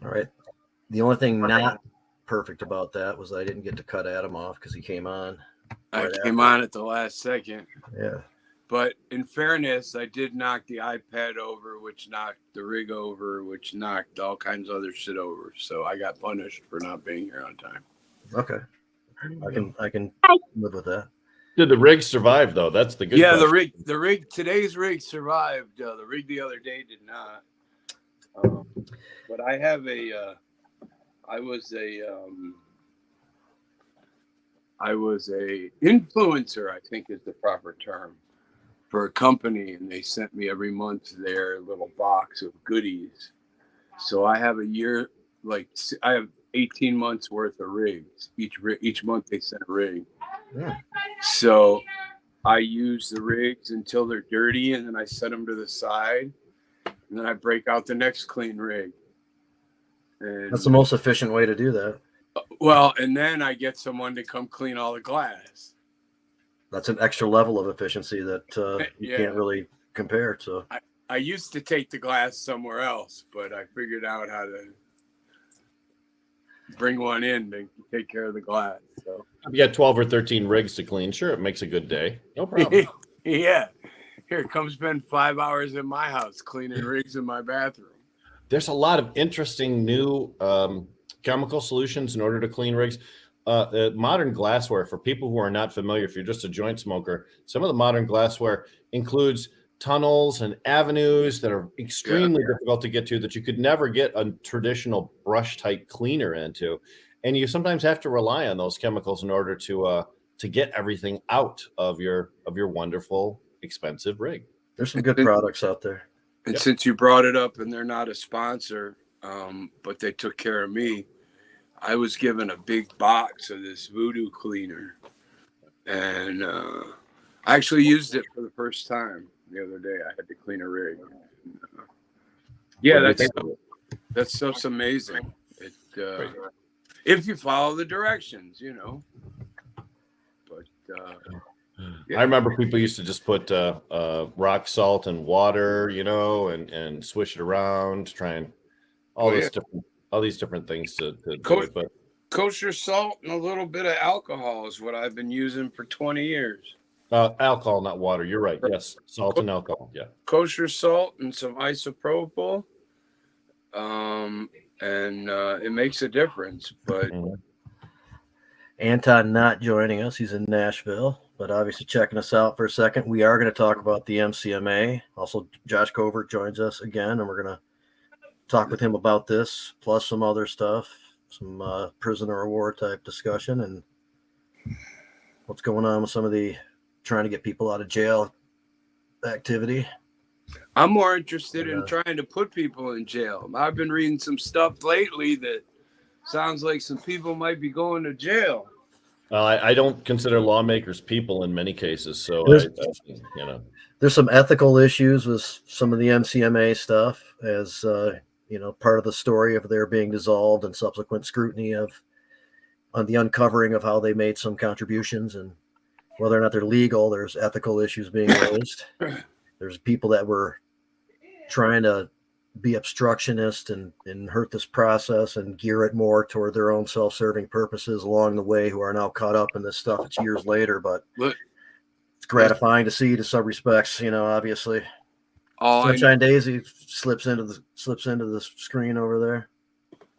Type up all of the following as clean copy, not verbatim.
All right. The only thing not perfect about that was I didn't get to cut Adam off because he came on. I came on at the last second. Yeah. But in fairness, I did knock the iPad over, which knocked the rig over, which knocked all kinds of other shit over. So I got punished for not being here on time. Okay. I can live with that. Did the rig survive though? That's the good question. Yeah, the rig today's rig survived. The rig the other day did not. But I have I was a influencer, I think is the proper term, for a company, and they sent me every month their little box of goodies. So I have I have 18 months worth of rigs. Each month they send a rig. Yeah. So I use the rigs until they're dirty, and then I set them to the side, and then I break out the next clean rig. And that's the most efficient way to do that. Well, and then I get someone to come clean all the glass. That's an extra level of efficiency that you can't really compare to. I used to take the glass somewhere else, but I figured out how to bring one in to take care of the glass. So you got 12 or 13 rigs to clean. Sure, it makes a good day. No problem. Yeah. Here, come spend 5 hours in my house cleaning rigs in my bathroom. There's a lot of interesting new chemical solutions in order to clean rigs. Modern glassware, for people who are not familiar, if you're just a joint smoker, some of the modern glassware includes tunnels and avenues that are extremely difficult to get to, that you could never get a traditional brush type cleaner into. And you sometimes have to rely on those chemicals in order to get everything out of your wonderful, expensive rig. There's some good products out there. And since you brought it up, and they're not a sponsor, but they took care of me, I was given a big box of this voodoo cleaner, and I actually used it for the first time the other day. I had to clean a rig. That stuff's amazing. If you follow the directions, you know. But I remember people used to just put rock salt and water, and swish it around, try and all these different things to do it. But kosher salt and a little bit of alcohol is what I've been using for 20 years. Alcohol, not water. You're right. Yes, salt and alcohol. Yeah. Kosher salt and some isopropyl, and it makes a difference. But Anton not joining us. He's in Nashville, but obviously checking us out for a second. We are going to talk about the MCMA. Also, Josh Covert joins us again, and we're going to talk with him about this, plus some other stuff, some prisoner of war type discussion, and what's going on with some of the trying to get people out of jail activity. I'm more interested in trying to put people in jail. I've been reading some stuff lately that sounds like some people might be going to jail. I don't consider lawmakers people in many cases, so there's some ethical issues with some of the MCMA stuff, as part of the story of their being dissolved and subsequent scrutiny on the uncovering of how they made some contributions and whether or not they're legal. There's ethical issues being raised. There's people that were trying to be obstructionist and hurt this process and gear it more toward their own self-serving purposes along the way, who are now caught up in this stuff. It's years later, but it's gratifying to see to some respects, obviously. Sunshine Daisy slips into the screen over there.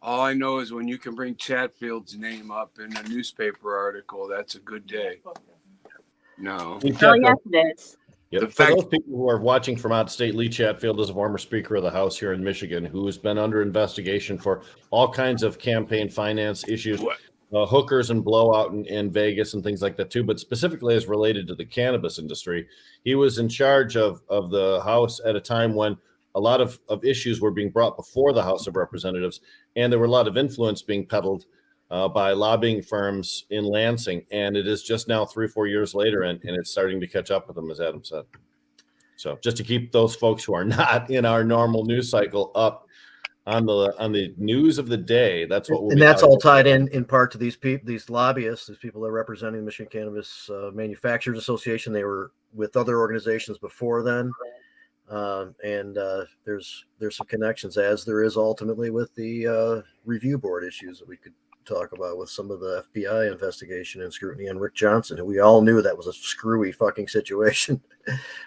All I know is when you can bring Chatfield's name up in a newspaper article, that's a good day. No. Oh, yes, it is. Yep. For those people who are watching from out of state, Lee Chatfield is a former Speaker of the House here in Michigan who has been under investigation for all kinds of campaign finance issues, hookers and blowout in Vegas and things like that too, but specifically as related to the cannabis industry. He was in charge of the House at a time when a lot of issues were being brought before the House of Representatives, and there were a lot of influence being peddled by lobbying firms in Lansing, and it is just now 3-4 years later, and it's starting to catch up with them, as Adam said. So just to keep those folks who are not in our normal news cycle up on the news of the day, that's what we'll and that's all tied in part to these lobbyists, these people that are representing the Michigan Cannabis Manufacturers Association. They were with other organizations before then. and there's some connections, as there is ultimately with the review board issues that we could talk about with some of the FBI investigation and scrutiny on Rick Johnson, who we all knew that was a screwy fucking situation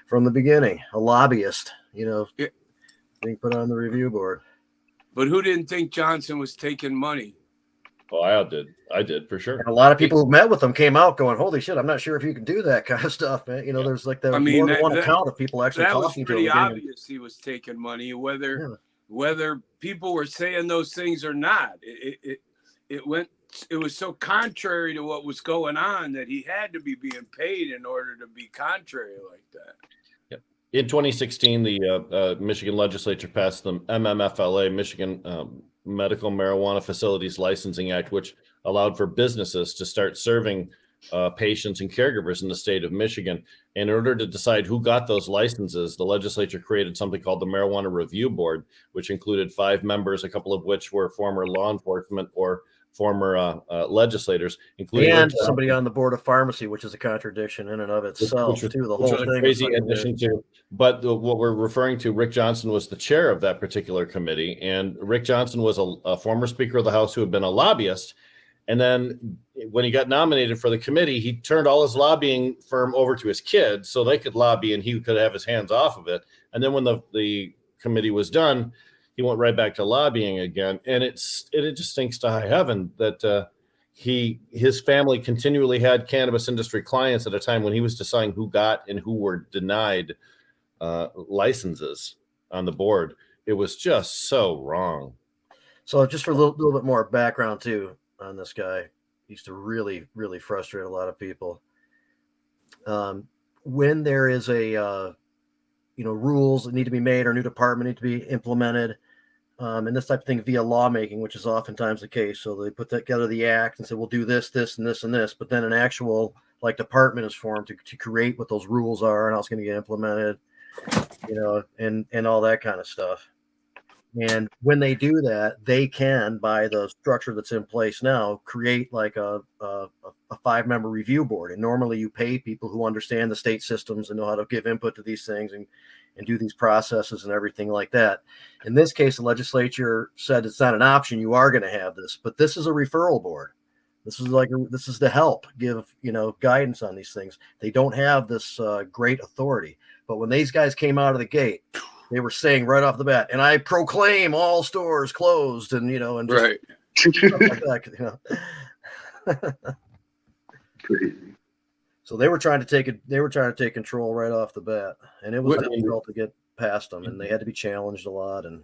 from the beginning. A lobbyist, being put on the review board. But who didn't think Johnson was taking money? Well, I did for sure. And a lot of people who met with him came out going, "Holy shit, I'm not sure if you can do that kind of stuff, man." There's like more than one account of people actually that was talking to him. pretty obvious he was taking money, whether people were saying those things or not. It was so contrary to what was going on that he had to be being paid in order to be contrary like that. Yep. In 2016, the Michigan legislature passed the MMFLA, Michigan Medical Marijuana Facilities Licensing Act, which allowed for businesses to start serving patients and caregivers in the state of Michigan. In order to decide who got those licenses, the legislature created something called the Marijuana Review Board, which included 5 members, a couple of which were former law enforcement or former legislators, including and somebody on the board of pharmacy, which is a contradiction in and of itself, too. The whole thing, crazy addition to. But what we're referring to, Rick Johnson was the chair of that particular committee, and Rick Johnson was a former Speaker of the House who had been a lobbyist. And then when he got nominated for the committee, he turned all his lobbying firm over to his kids so they could lobby and he could have his hands off of it. And then when the committee was done, he went right back to lobbying again. And it just stinks to high heaven that his family continually had cannabis industry clients at a time when he was deciding who got and who were denied licenses on the board. It was just so wrong. So just for a little bit more background too on this guy, he used to really, really frustrate a lot of people. When there is a rules that need to be made or new department need to be implemented, and this type of thing via lawmaking, which is oftentimes the case. So they put together the act and say, we'll do this, this, and this, and this. But then an actual department is formed to create what those rules are and how it's going to get implemented, and all that kind of stuff. And when they do that, they can, by the structure that's in place now, create a 5-member review board. And normally you pay people who understand the state systems and know how to give input to these things and do these processes and everything like that. In this case, the legislature said it's not an option. You are going to have this, but this is a referral board. This is to help give, guidance on these things. They don't have this great authority, but when these guys came out of the gate, they were saying right off the bat, and I proclaim all stores closed, and and just right. Stuff like that, Crazy. So they were trying to take control right off the bat, and it was difficult to get past them, and they had to be challenged a lot. And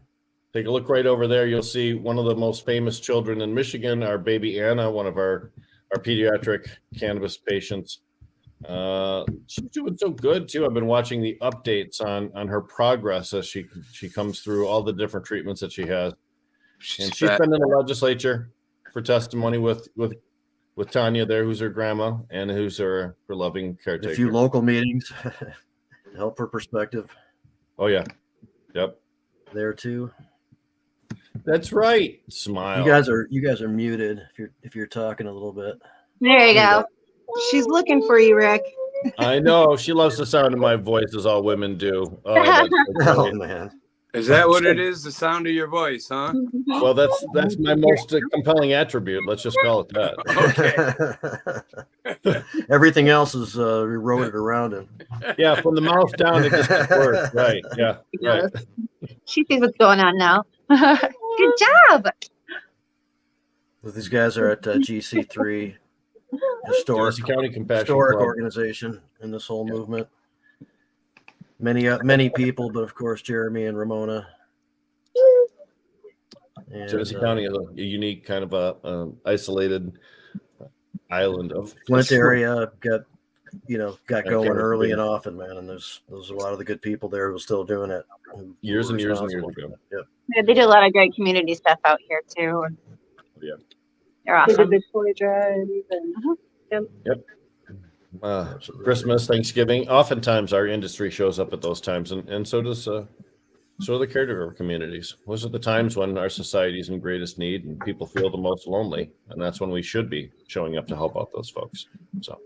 take a look right over there. You'll see one of the most famous children in Michigan, our baby Anna, one of our pediatric cannabis patients. She's doing so good too. I've been watching the updates on her progress as she comes through all the different treatments that she has. And she's been in the legislature for testimony with Tanya there, who's her grandma and who's her loving caretaker. A few local meetings to help her perspective. Oh yeah, yep. There too. That's right. Smile. You guys are muted if you're talking a little bit. There you go. She's looking for you, Rick. I know. She loves the sound of my voice, as all women do. Oh, that's Oh man. Is that what it is? The sound of your voice, huh? Well, that's my most compelling attribute. Let's just call it that. Okay. Everything else is eroded around him. Yeah, from the mouth down, it just gets worse. Right. Yeah. Right. She sees what's going on now. Good job. These guys are at GC3, Jersey County Compassion historic Club. organization in this whole movement. Many people, but of course Jeremy and Ramona. And, Jersey County is a unique kind of a isolated island of Flint area got going early and often, man. And there's a lot of the good people there who are still doing it. years and years and years ago. Yep. Yeah, they do a lot of great community stuff out here too. Yeah. They're They did awesome. the toy drive and Christmas, Thanksgiving. Oftentimes, our industry shows up at those times, and so does the caregiver communities. Those are the times when our society is in greatest need and people feel the most lonely, and that's when we should be showing up to help out those folks. So,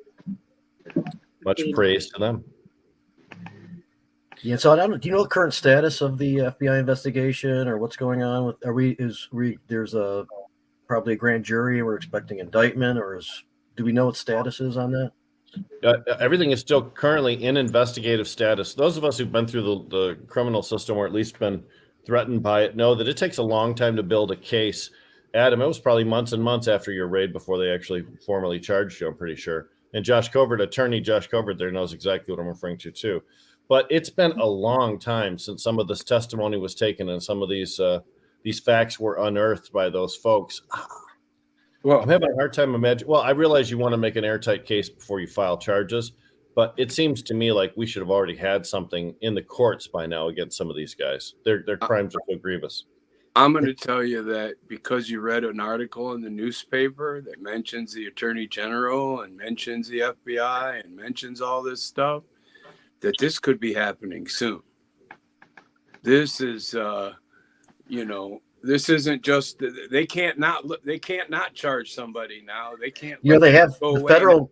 much praise to them. Yeah, so do you know the current status of the FBI investigation or what's going on with? There's probably a grand jury. We're expecting indictment, do we know what status is on that? Everything is still currently in investigative status. Those of us who've been through the criminal system or at least been threatened by it know that it takes a long time to build a case. Adam, it was probably months and months after your raid before they actually formally charged you, I'm pretty sure. And attorney Josh Covert there knows exactly what I'm referring to too. But it's been a long time since some of this testimony was taken and some of these facts were unearthed by those folks. Well, I'm having a hard time imagining. Well, I realize you want to make an airtight case before you file charges, but it seems to me like we should have already had something in the courts by now against some of these guys. Their crimes are so grievous. I'm going to tell you that because you read an article in the newspaper that mentions the Attorney General and mentions the FBI and mentions all this stuff, that this could be happening soon. This is, this isn't just they can't not charge somebody now. They can't. They have the federal.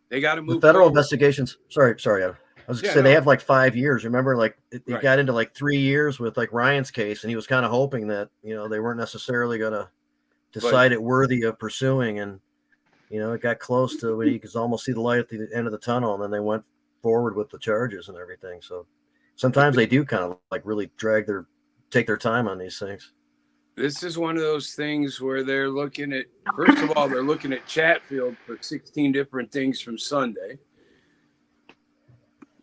They got to move. The federal forward. investigations. Sorry. I was going to say they have like 5 years. Remember, like it Right. got into like 3 years with like Ryan's case, and he was kind of hoping that they weren't necessarily going to decide it worthy of pursuing, and it got close to when he could almost see the light at the end of the tunnel, and then they went forward with the charges and everything. So sometimes they do kind of like really take their time on these things. This is one of those things where they're looking at, first of all, they're looking at Chatfield for 16 different things from Sunday.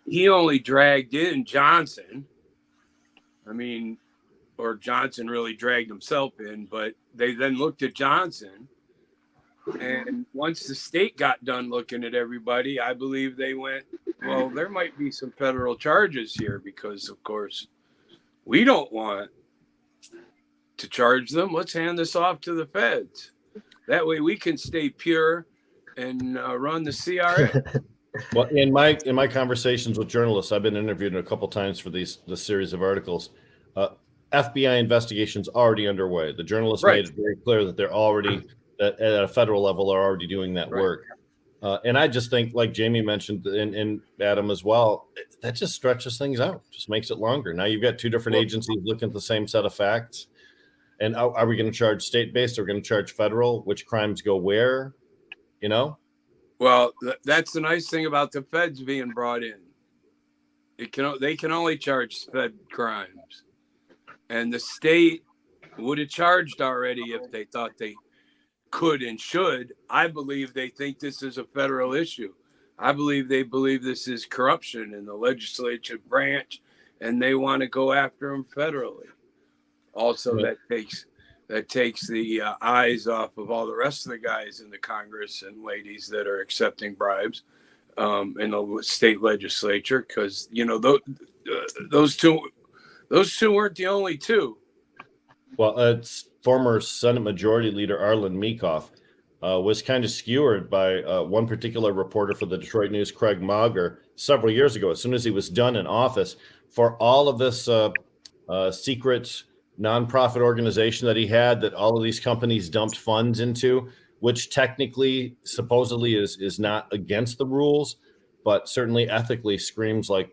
He only dragged in Johnson. Or Johnson really dragged himself in, but they then looked at Johnson. And once the state got done looking at everybody, I believe they went, well, there might be some federal charges here because, of course, we don't want to charge them. Let's hand this off to the feds. That way we can stay pure and run the CRA. Well, in my conversations with journalists, I've been interviewed a couple times for this series of articles. FBI investigations already underway. The journalists made it very clear that they're already at a federal level are already doing that work. And I just think, like Jamie mentioned, and Adam as well, that just stretches things out, just makes it longer. Now you've got two different agencies looking at the same set of facts. And are we going to charge state-based? Are we going to charge federal? Which crimes go where? Well, that's the nice thing about the feds being brought in. They can only charge fed crimes. And the state would have charged already if they thought they could and should. I believe they think this is a federal issue. I believe they believe this is corruption in the legislative branch, and they want to go after them federally. Also, that takes the eyes off of all the rest of the guys in the Congress and ladies that are accepting bribes in the state legislature, because those two weren't the only two. Well, it's former Senate Majority Leader Arlen Meekoff was kind of skewered by one particular reporter for the Detroit News, Craig Mauger, several years ago, as soon as he was done in office, for all of this secret nonprofit organization that he had, that all of these companies dumped funds into, which technically, supposedly is not against the rules, but certainly ethically screams like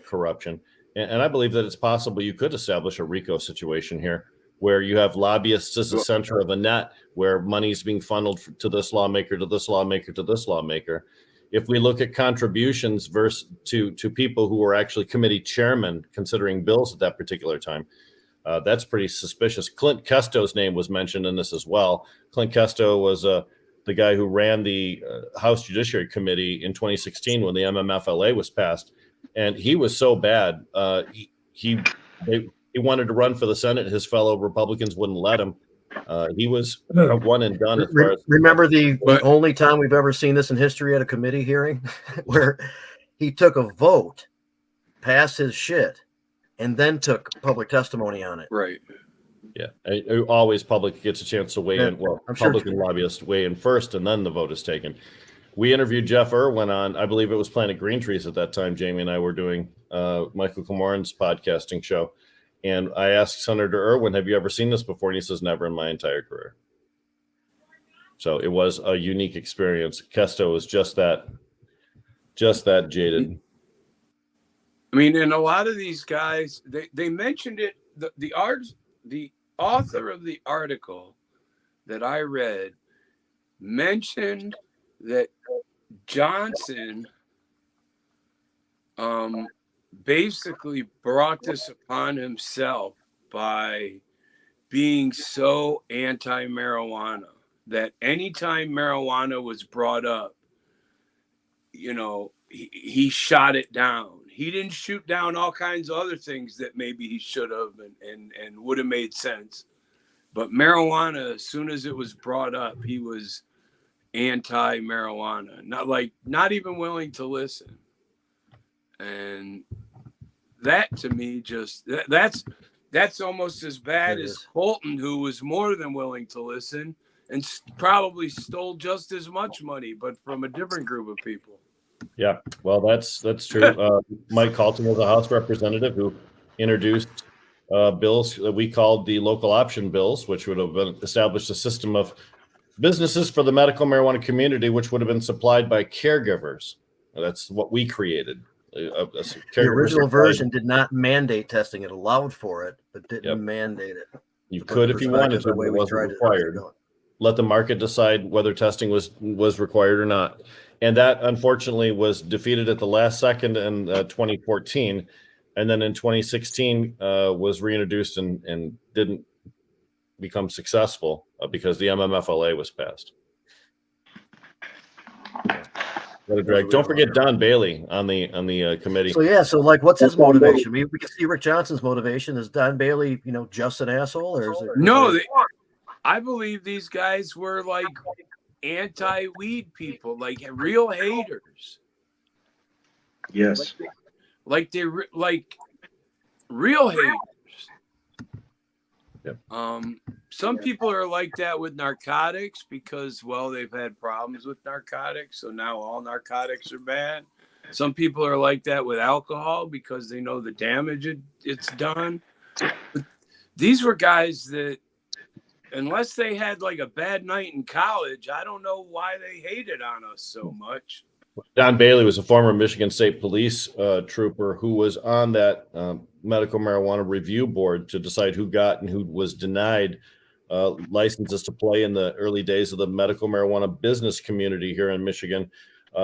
corruption. And I believe that it's possible you could establish a RICO situation here, where you have lobbyists as the center of a net, where money is being funneled to this lawmaker, to this lawmaker, to this lawmaker. If we look at contributions to people who were actually committee chairmen considering bills at that particular time, that's pretty suspicious. Clint Kesto's name was mentioned in this as well. Clint Kesto was the guy who ran the House Judiciary Committee in 2016 when the MMFLA was passed. And he was so bad, he wanted to run for the Senate. His fellow Republicans wouldn't let him. He was a one and done. As far as remember the only time we've ever seen this in history at a committee hearing, where he took a vote, passed his shit, and then took public testimony on it. Right. Yeah. Always public gets a chance to weigh in. Well, public and lobbyists weigh in first, and then the vote is taken. We interviewed Jeff Irwin on, I believe it was Planet Green Trees at that time. Jamie and I were doing Michael Kilmoran's podcasting show. And I asked Senator Irwin, have you ever seen this before? And he says, never in my entire career. So it was a unique experience. Kesto was just that jaded. mean, and a lot of these guys, they mentioned it. The author of the article that I read mentioned that Johnson basically brought this upon himself by being so anti-marijuana that anytime marijuana was brought up, you know, he shot it down. He didn't shoot down all kinds of other things that maybe he should have and would have made sense. But marijuana, as soon as it was brought up, he was anti-marijuana, not even willing to listen. And that to me that's almost as bad as Fulton, who was more than willing to listen and probably stole just as much money, but from a different group of people. Yeah, well, that's true. Mike Calton was a House representative who introduced bills that we called the local option bills, which would have established a system of businesses for the medical marijuana community, which would have been supplied by caregivers. That's what we created. The original version did not mandate testing; it allowed for it, but didn't mandate it. You could if you wanted to, but it wasn't required. Let the market decide whether testing was required or not. And that unfortunately was defeated at the last second in 2014. And then in 2016 was reintroduced and didn't become successful because the MMFLA was passed. What a drag. Don't forget Don Bailey on the committee. So like what's his motivation? We can see Rick Johnson's motivation. Is Don Bailey, just an asshole, or is it? No, I believe these guys were like anti-weed people, like real haters. Yes. Like real haters. Yep. Some people are like that with narcotics because, well, they've had problems with narcotics, so now all narcotics are bad. Some people are like that with alcohol because they know the damage it's done. But these were guys that, unless they had like a bad night in college, I don't know why they hated on us so much. Don Bailey was a former Michigan State Police trooper who was on that medical marijuana review board to decide who got and who was denied licenses to play in the early days of the medical marijuana business community here in Michigan.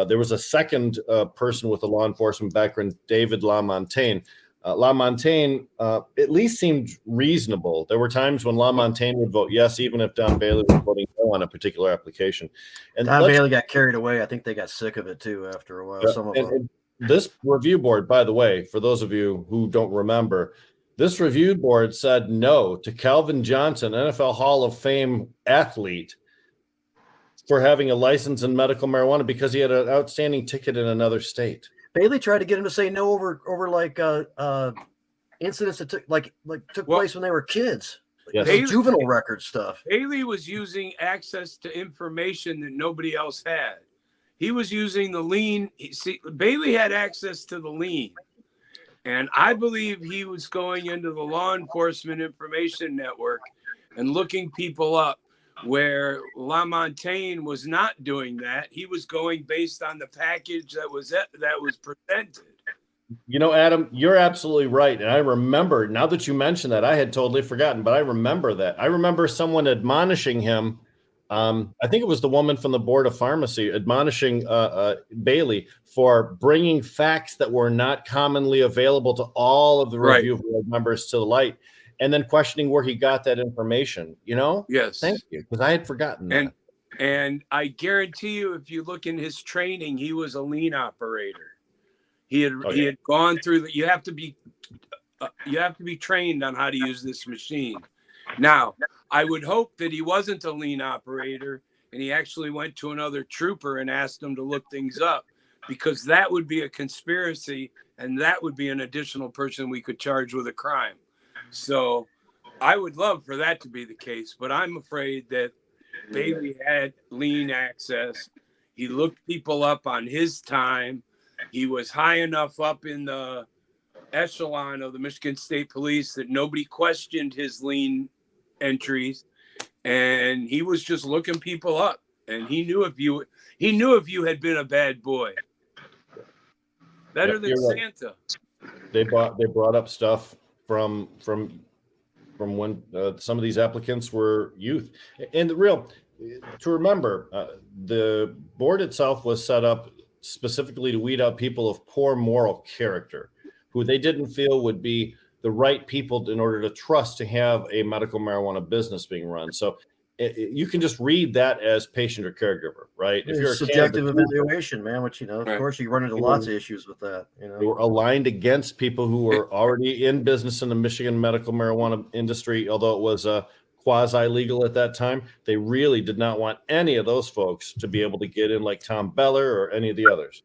There was a second person with a law enforcement background, David LaMontagne. LaMontagne at least seemed reasonable. There were times when LaMontagne would vote yes, even if Don Bailey was voting no on a particular application. And Don Bailey got carried away. I think they got sick of it too after a while. Some of them. This review board, by the way, for those of you who don't remember, this review board said no to Calvin Johnson, NFL Hall of Fame athlete, for having a license in medical marijuana because he had an outstanding ticket in another state. Bailey tried to get him to say no over like incidents that took place when they were kids. Yes. Juvenile record stuff. Bailey was using access to information that nobody else had. He was using the lien. Bailey had access to the lien. And I believe he was going into the law enforcement information network and looking people up, where LaMontagne was not doing that. He was going based on the package that was presented. Adam, you're absolutely right. And I remember, now that you mentioned that, I had totally forgotten, but I remember that. I remember someone admonishing him. I think it was the woman from the Board of Pharmacy admonishing Bailey for bringing facts that were not commonly available to all of the review board members to the light, and then questioning where he got that information. Yes. Thank you, because I had forgotten that. And I guarantee you, if you look in his training, he was a lean operator. He had gone through you have to be trained on how to use this machine. Now, I would hope that he wasn't a lean operator and he actually went to another trooper and asked him to look things up, because that would be a conspiracy and that would be an additional person we could charge with a crime. So I would love for that to be the case, but I'm afraid that Bailey had lean access. He looked people up on his time. He was high enough up in the echelon of the Michigan State Police that nobody questioned his lean entries, and he was just looking people up. And he knew if you had been a bad boy, better than Santa. They brought up stuff from when some of these applicants were youth. And to remember, the board itself was set up specifically to weed out people of poor moral character, who they didn't feel would be the right people in order to trust to have a medical marijuana business being run. So you can just read that as patient or caregiver, right? If you're a subjective cannabis evaluation, man, which, of Right. course you run into lots of issues with that, they were aligned against people who were already in business in the Michigan medical marijuana industry, although it was quasi-legal at that time. They really did not want any of those folks to be able to get in, like Tom Beller or any of the others.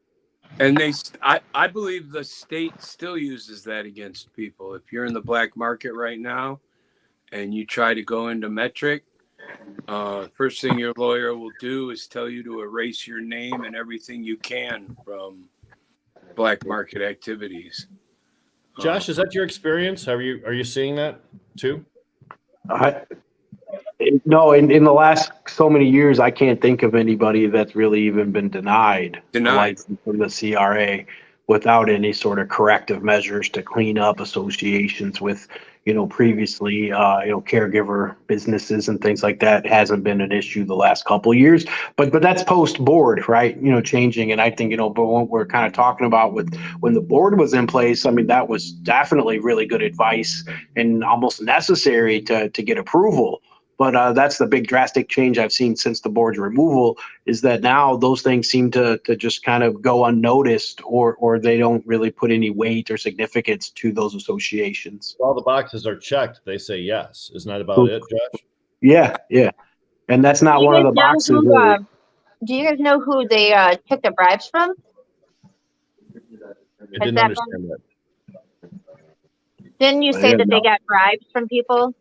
And I believe the state still uses that against people. If you're in the black market right now and you try to go into Metric, first thing your lawyer will do is tell you to erase your name and everything you can from black market activities. Josh, is that your experience? Are you seeing that too? No, in the last so many years, I can't think of anybody that's really even been denied a license from the CRA without any sort of corrective measures to clean up associations with, previously, caregiver businesses and things like that. Hasn't been an issue the last couple of years, but that's post board, right? Changing. And I think, but what we're kind of talking about with when the board was in place, I mean, that was definitely really good advice and almost necessary to get approval. But that's the big drastic change I've seen since the board's removal, is that now those things seem to just kind of go unnoticed, or they don't really put any weight or significance to those associations. All the boxes are checked. They say yes. Isn't that about it, Josh? Yeah. And that's not one of the boxes. Do you guys know who they took the bribes from? I didn't understand that. Didn't you say that they got bribes from people?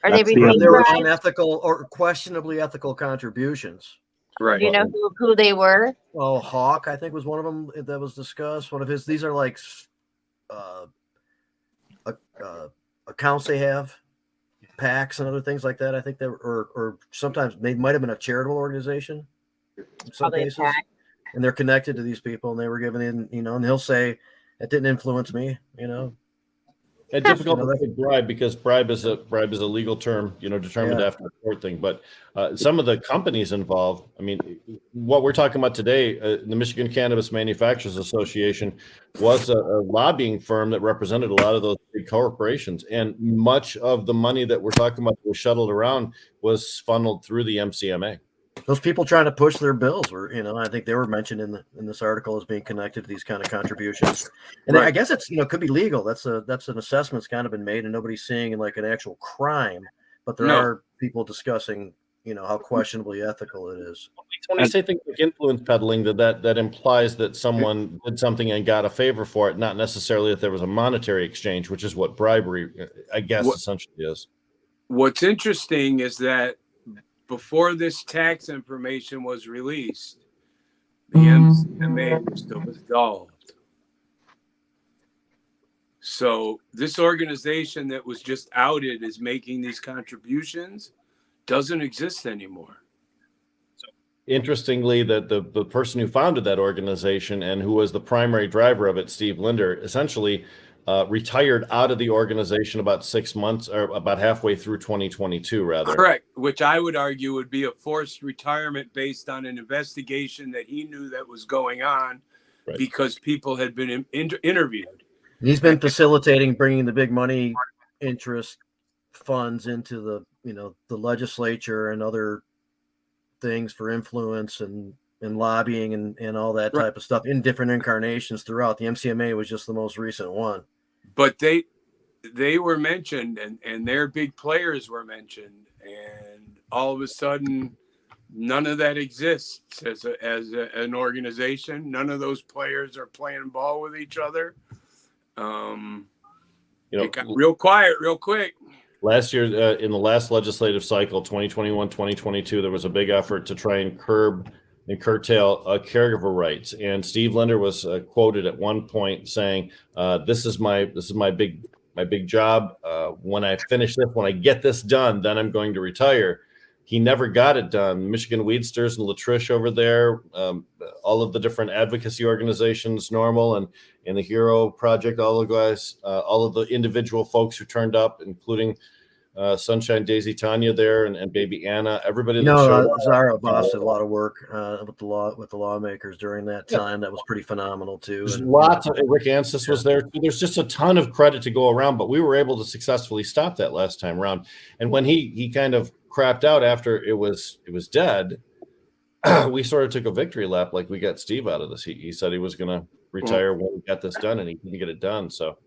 Are they there receiving were bribes? unethical or questionably ethical contributions. Right. Do you know who they were? Well, Hawk, I think, was one of them that was discussed. One of his, these are like accounts they have, PACs and other things like that. I think they were, or sometimes they might have been a charitable organization in some cases. And they're connected to these people, and they were given in, and he'll say, it didn't influence me, It's difficult to say bribe, because bribe is a legal term, determined after a court thing. But some of the companies involved, I mean, what we're talking about today, the Michigan Cannabis Manufacturers Association was a lobbying firm that represented a lot of those big corporations, and much of the money that we're talking about that was shuttled around was funneled through the MCMA. Those people trying to push their bills were, I think they were mentioned in this article as being connected to these kind of contributions. And I guess it's, could be legal. That's an assessment that's kind of been made, and nobody's seeing like an actual crime, but there are people discussing, how questionably ethical it is. When you say things like influence peddling, that implies that someone did something and got a favor for it, not necessarily that there was a monetary exchange, which is what bribery, I guess, essentially is. What's interesting is that before this tax information was released, the MCMA was still dissolved. So this organization that was just outed as making these contributions doesn't exist anymore. Interestingly, that the person who founded that organization and who was the primary driver of it, Steve Linder, essentially retired out of the organization about 6 months, or about halfway through 2022, rather. Correct, which I would argue would be a forced retirement based on an investigation that he knew that was going on, because people had been interviewed. And he's been facilitating bringing the big money interest funds into the, the legislature and other things for influence and lobbying and all that type of stuff in different incarnations throughout. The MCMA was just the most recent one. But they were mentioned, and their big players were mentioned, and all of a sudden, none of that exists as an organization. None of those players are playing ball with each other. It got real quiet real quick. Last year, in the last legislative cycle, 2021, 2022, there was a big effort to try and curb and curtail caregiver rights. And Steve Linder was quoted at one point saying, "This is my big job. When I finish this, when I get this done, then I'm going to retire." he never got it done. Michigan Weedsters and Latrish over there, all of the different advocacy organizations, Normal and the Hero Project, all the guys, all of the individual folks who turned up, including Sunshine Daisy Tanya there and baby Anna, everybody that showed up. Zara Boss did a lot of work with the lawmakers during that time. That was pretty phenomenal too. There's And lots of Rick Ansis was there too. There's just a ton of credit to go around, but we were able to successfully stop that last time around. And when he kind of crapped out after it was dead, we sort of took a victory lap, like we got Steve out of this. He said he was going to retire when we got this done, and he didn't get it done. So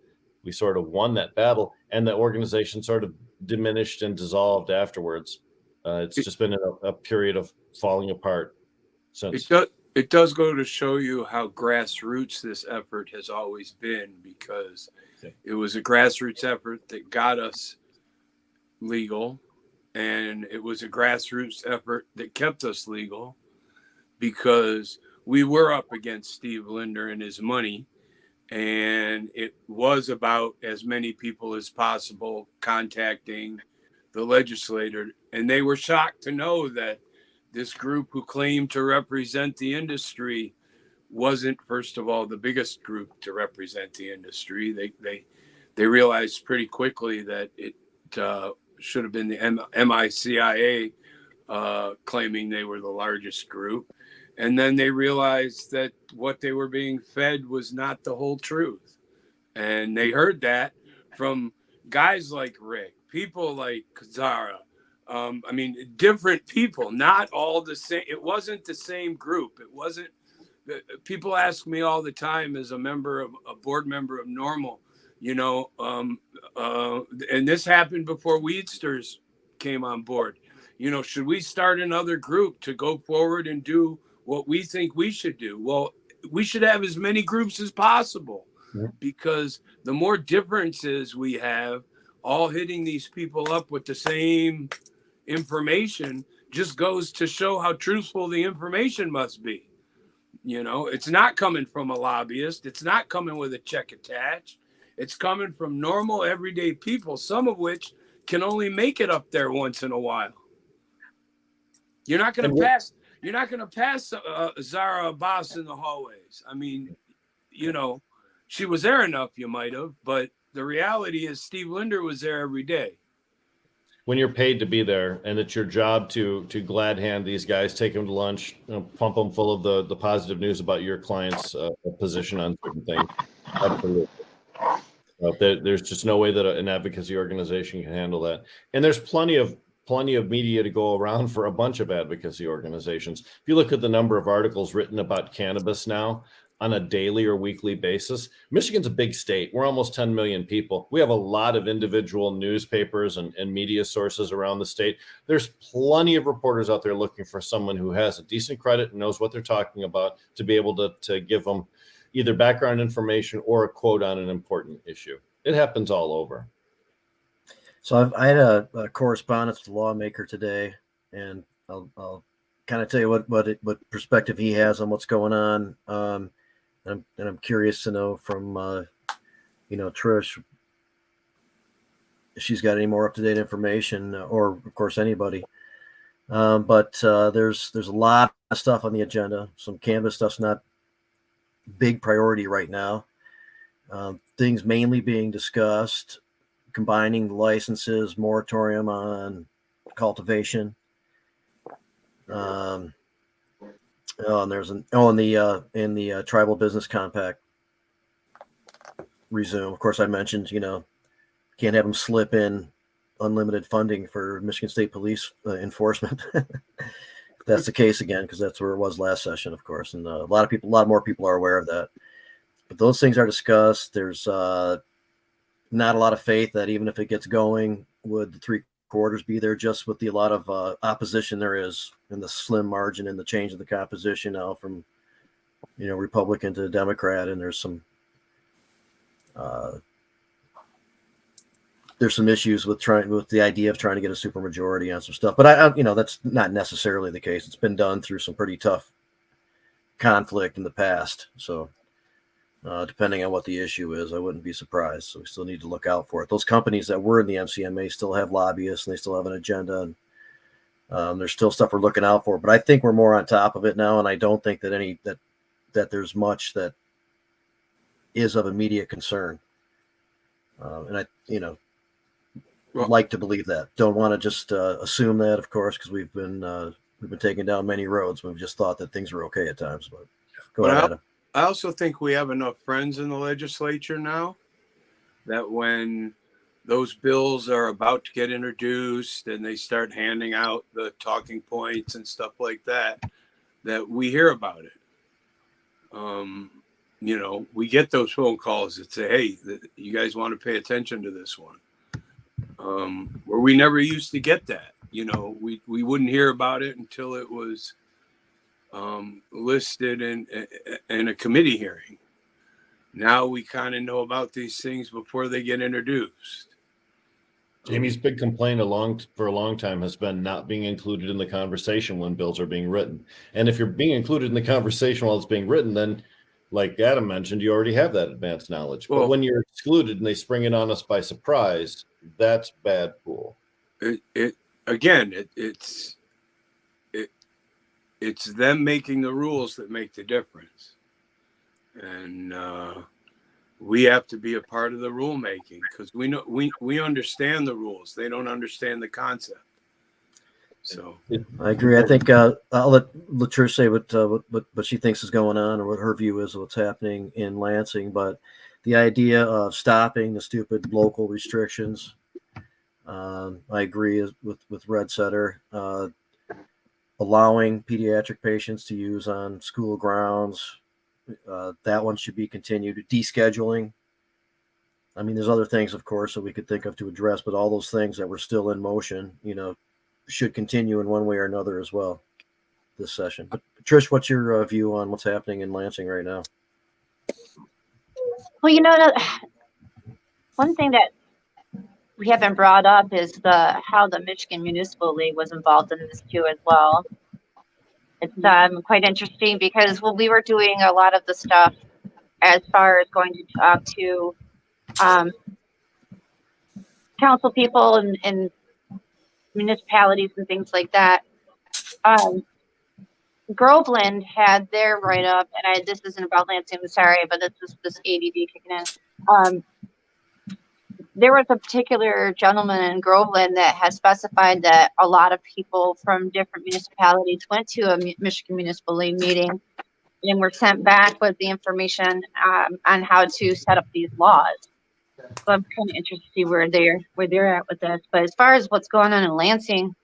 we sort of won that battle, and the organization sort of diminished and dissolved afterwards. It's just been a period of falling apart since. It does go to show you how grassroots this effort has always been, because it was a grassroots effort that got us legal, and it was a grassroots effort that kept us legal, because we were up against Steve Linder and his money, and it was about as many people as possible contacting the legislator. And they were shocked to know that this group who claimed to represent the industry wasn't, first of all, the biggest group to represent the industry. They realized pretty quickly that it should have been the MCMA claiming they were the largest group. And then they realized that what they were being fed was not the whole truth. And they heard that from guys like Rick, people like Zara. Different people, not all the same. It wasn't the same group. It wasn't. People ask me all the time, as a board member of Normal, and this happened before Weedsters came on board. Should we start another group to go forward and do what we think we should do? Well, we should have as many groups as possible, because the more differences we have, all hitting these people up with the same information, just goes to show how truthful the information must be. It's not coming from a lobbyist. It's not coming with a check attached. It's coming from normal, everyday people, some of which can only make it up there once in a while. You're not going to pass. You're not going to pass Zara Abbas in the hallways. She was there enough, you might have, but the reality is Steve Linder was there every day. When you're paid to be there, and it's your job to glad hand these guys, take them to lunch, pump them full of the positive news about your client's position on certain things. Absolutely. There's just no way that an advocacy organization can handle that. And there's plenty of media to go around for a bunch of advocacy organizations. If you look at the number of articles written about cannabis now on a daily or weekly basis, Michigan's a big state. We're almost 10 million people. We have a lot of individual newspapers and media sources around the state. There's plenty of reporters out there looking for someone who has a decent credit and knows what they're talking about to be able to give them either background information or a quote on an important issue. It happens all over. So I had a correspondence with the lawmaker today, and I'll kind of tell you what perspective he has on what's going on. And I'm curious to know from Trish if she's got any more up-to-date information, or of course anybody. But there's a lot of stuff on the agenda. Some cannabis stuff's not big priority right now. Things mainly being discussed, combining the licenses, moratorium on cultivation. And there's in the tribal business compact resume. Of course, I mentioned can't have them slip in unlimited funding for Michigan State Police enforcement. That's the case again, because that's where it was last session, of course, and a lot more people are aware of that. But those things are discussed. There's not a lot of faith that even if it gets going, would the 3/4 be there, just with the lot of opposition there is in the slim margin in the change of the composition now from Republican to Democrat, and there's some issues with the idea of trying to get a supermajority on some stuff. But I that's not necessarily the case. It's been done through some pretty tough conflict in the past. So depending on what the issue is, I wouldn't be surprised. So we still need to look out for it. Those companies that were in the MCMA still have lobbyists, and they still have an agenda. And There's still stuff we're looking out for, but I think we're more on top of it now, and I don't think that that there's much that is of immediate concern. And I, Well, like to believe that. Don't want to just assume that, of course, because we've been taking down many roads. We've just thought that things were okay at times. But go But ahead, Adam. I also think we have enough friends in the legislature now that when those bills are about to get introduced and they start handing out the talking points and stuff like that, that we hear about it. We get those phone calls that say, hey, you guys want to pay attention to this one. Where we never used to get that. We wouldn't hear about it until it was listed in a committee hearing. Now we kind of know about these things before they get introduced. Jamie's big complaint for a long time has been not being included in the conversation when bills are being written. And if you're being included in the conversation while it's being written, then like Adam mentioned, you already have that advanced knowledge. But when you're excluded and they spring it on us by surprise, that's bad pool. It's them making the rules that make the difference. And we have to be a part of the rulemaking because we understand the rules. They don't understand the concept. So I agree. I think I'll let Trish say what she thinks is going on or what her view is of what's happening in Lansing. But the idea of stopping the stupid local restrictions, I agree with Red Setter. Allowing pediatric patients to use on school grounds, that one should be continued. Descheduling. I mean, there's other things, of course, that we could think of to address, but all those things that were still in motion, should continue in one way or another as well this session. But Trish, what's your view on what's happening in Lansing right now? Well, one thing that we haven't brought up is how the Michigan Municipal League was involved in this too as well. It's quite interesting because we were doing a lot of the stuff as far as going to talk to council people and municipalities and things like that. Groveland had their write-up, and this isn't about Lansing, I'm sorry, but this is this ADD kicking in. There was a particular gentleman in Groveland that has specified that a lot of people from different municipalities went to a Michigan Municipal League meeting and were sent back with the information on how to set up these laws. So I'm kind of interested to see where they're at with this. But as far as what's going on in Lansing,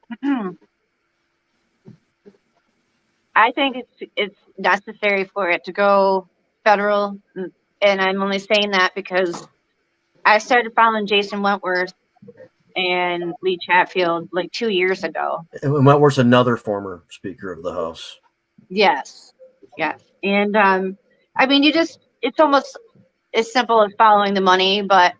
I think it's necessary for it to go federal, and I'm only saying that because I started following Jason Wentworth and Lee Chatfield like 2 years ago. And Wentworth's another former Speaker of the House. Yes. And I mean, it's almost as simple as following the money, but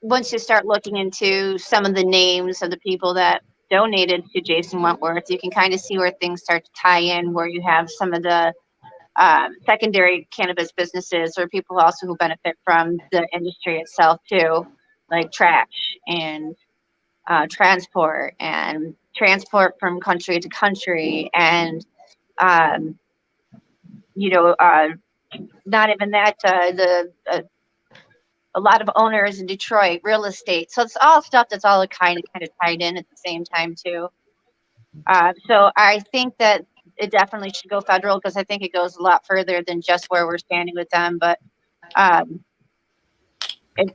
once you start looking into some of the names of the people that donated to Jason Wentworth, you can kind of see where things start to tie in, where you have some of the secondary cannabis businesses or people also who benefit from the industry itself too, like trash and transport from country to country, and not even that, a lot of owners in Detroit, real estate. So it's all stuff that's all kind of tied in at the same time too. So I think that it definitely should go federal because I think it goes a lot further than just where we're standing with them. But as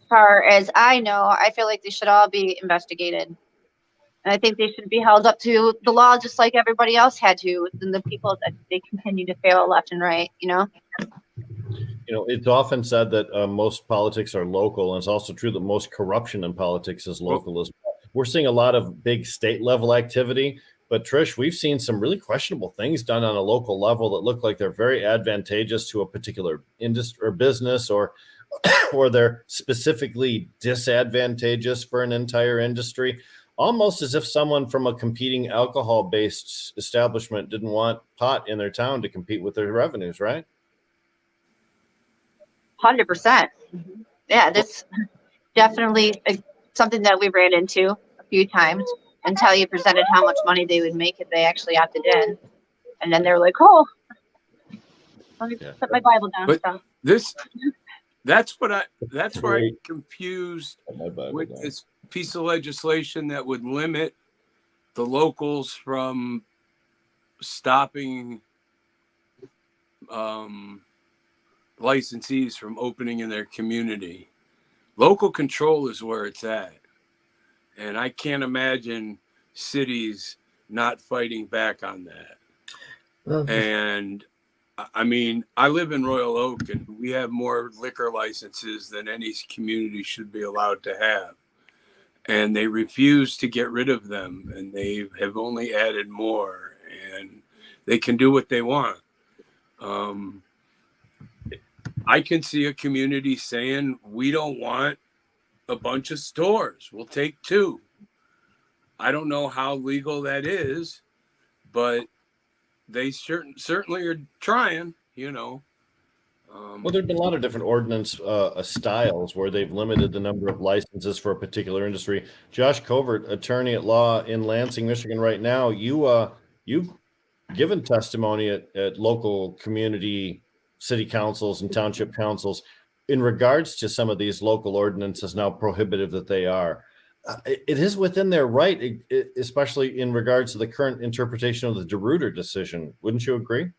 far as I know, I feel like they should all be investigated. And I think they should be held up to the law just like everybody else had to, and the people that they continue to fail left and right, It's often said that most politics are local, and it's also true that most corruption in politics is local as well. We're seeing a lot of big state level activity, but Trish, we've seen some really questionable things done on a local level that look like they're very advantageous to a particular industry or business, or they're specifically disadvantageous for an entire industry, almost as if someone from a competing alcohol-based establishment didn't want pot in their town to compete with their revenues, right? 100%. Yeah, that's definitely something that we ran into a few times. until you presented how much money they would make if they actually opted in. And then they're like, oh, let me put my Bible down. But So. that's where I Great. confused My Bible with down. this piece of legislation that would limit the locals from stopping licensees from opening in their community. Local control is where it's at. And I can't imagine cities not fighting back on that. Well, And I mean, I live in Royal Oak and we have more liquor licenses than any community should be allowed to have. And they refuse to get rid of them. And they have only added more. And they can do what they want. I can see a community saying, we don't want a bunch of stores. We'll take 2. I don't know how legal that is, but they certainly are trying, you know. Well, there've been a lot of different ordinance styles where they've limited the number of licenses for a particular industry. Josh Covert, attorney at law in Lansing, Michigan, right now. You've given testimony at local community city councils and township councils in regards to some of these local ordinances, now prohibitive that they are. It is within their right, especially in regards to the current interpretation of the DeRuyter decision. Wouldn't you agree?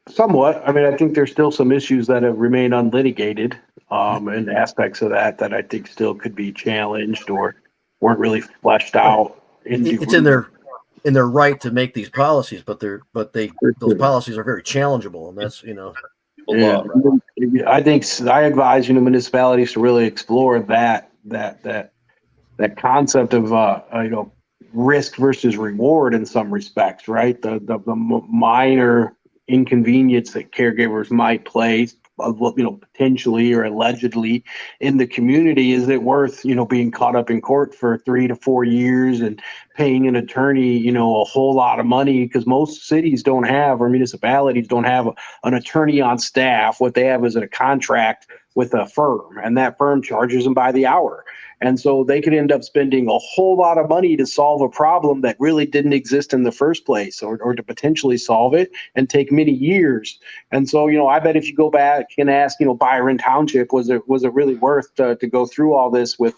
Somewhat. I mean, I think there's still some issues that have remained unlitigated, and aspects of that I think still could be challenged or weren't really fleshed out. it's in their right to make these policies, but those policies are very challengeable, and that's, you know. Yeah, I think I advise municipalities to really explore that concept of risk versus reward in some respects, right? The minor inconvenience that caregivers might place, potentially or allegedly in the community. Is it worth being caught up in court for 3 to 4 years and paying an attorney a whole lot of money? Because most cities don't have, or municipalities don't have, an attorney on staff. What they have is a contract with a firm, and that firm charges them by the hour. And so they could end up spending a whole lot of money to solve a problem that really didn't exist in the first place, or to potentially solve it, and take many years. And so, I bet if you go back and ask, Byron Township, was it really worth to go through all this with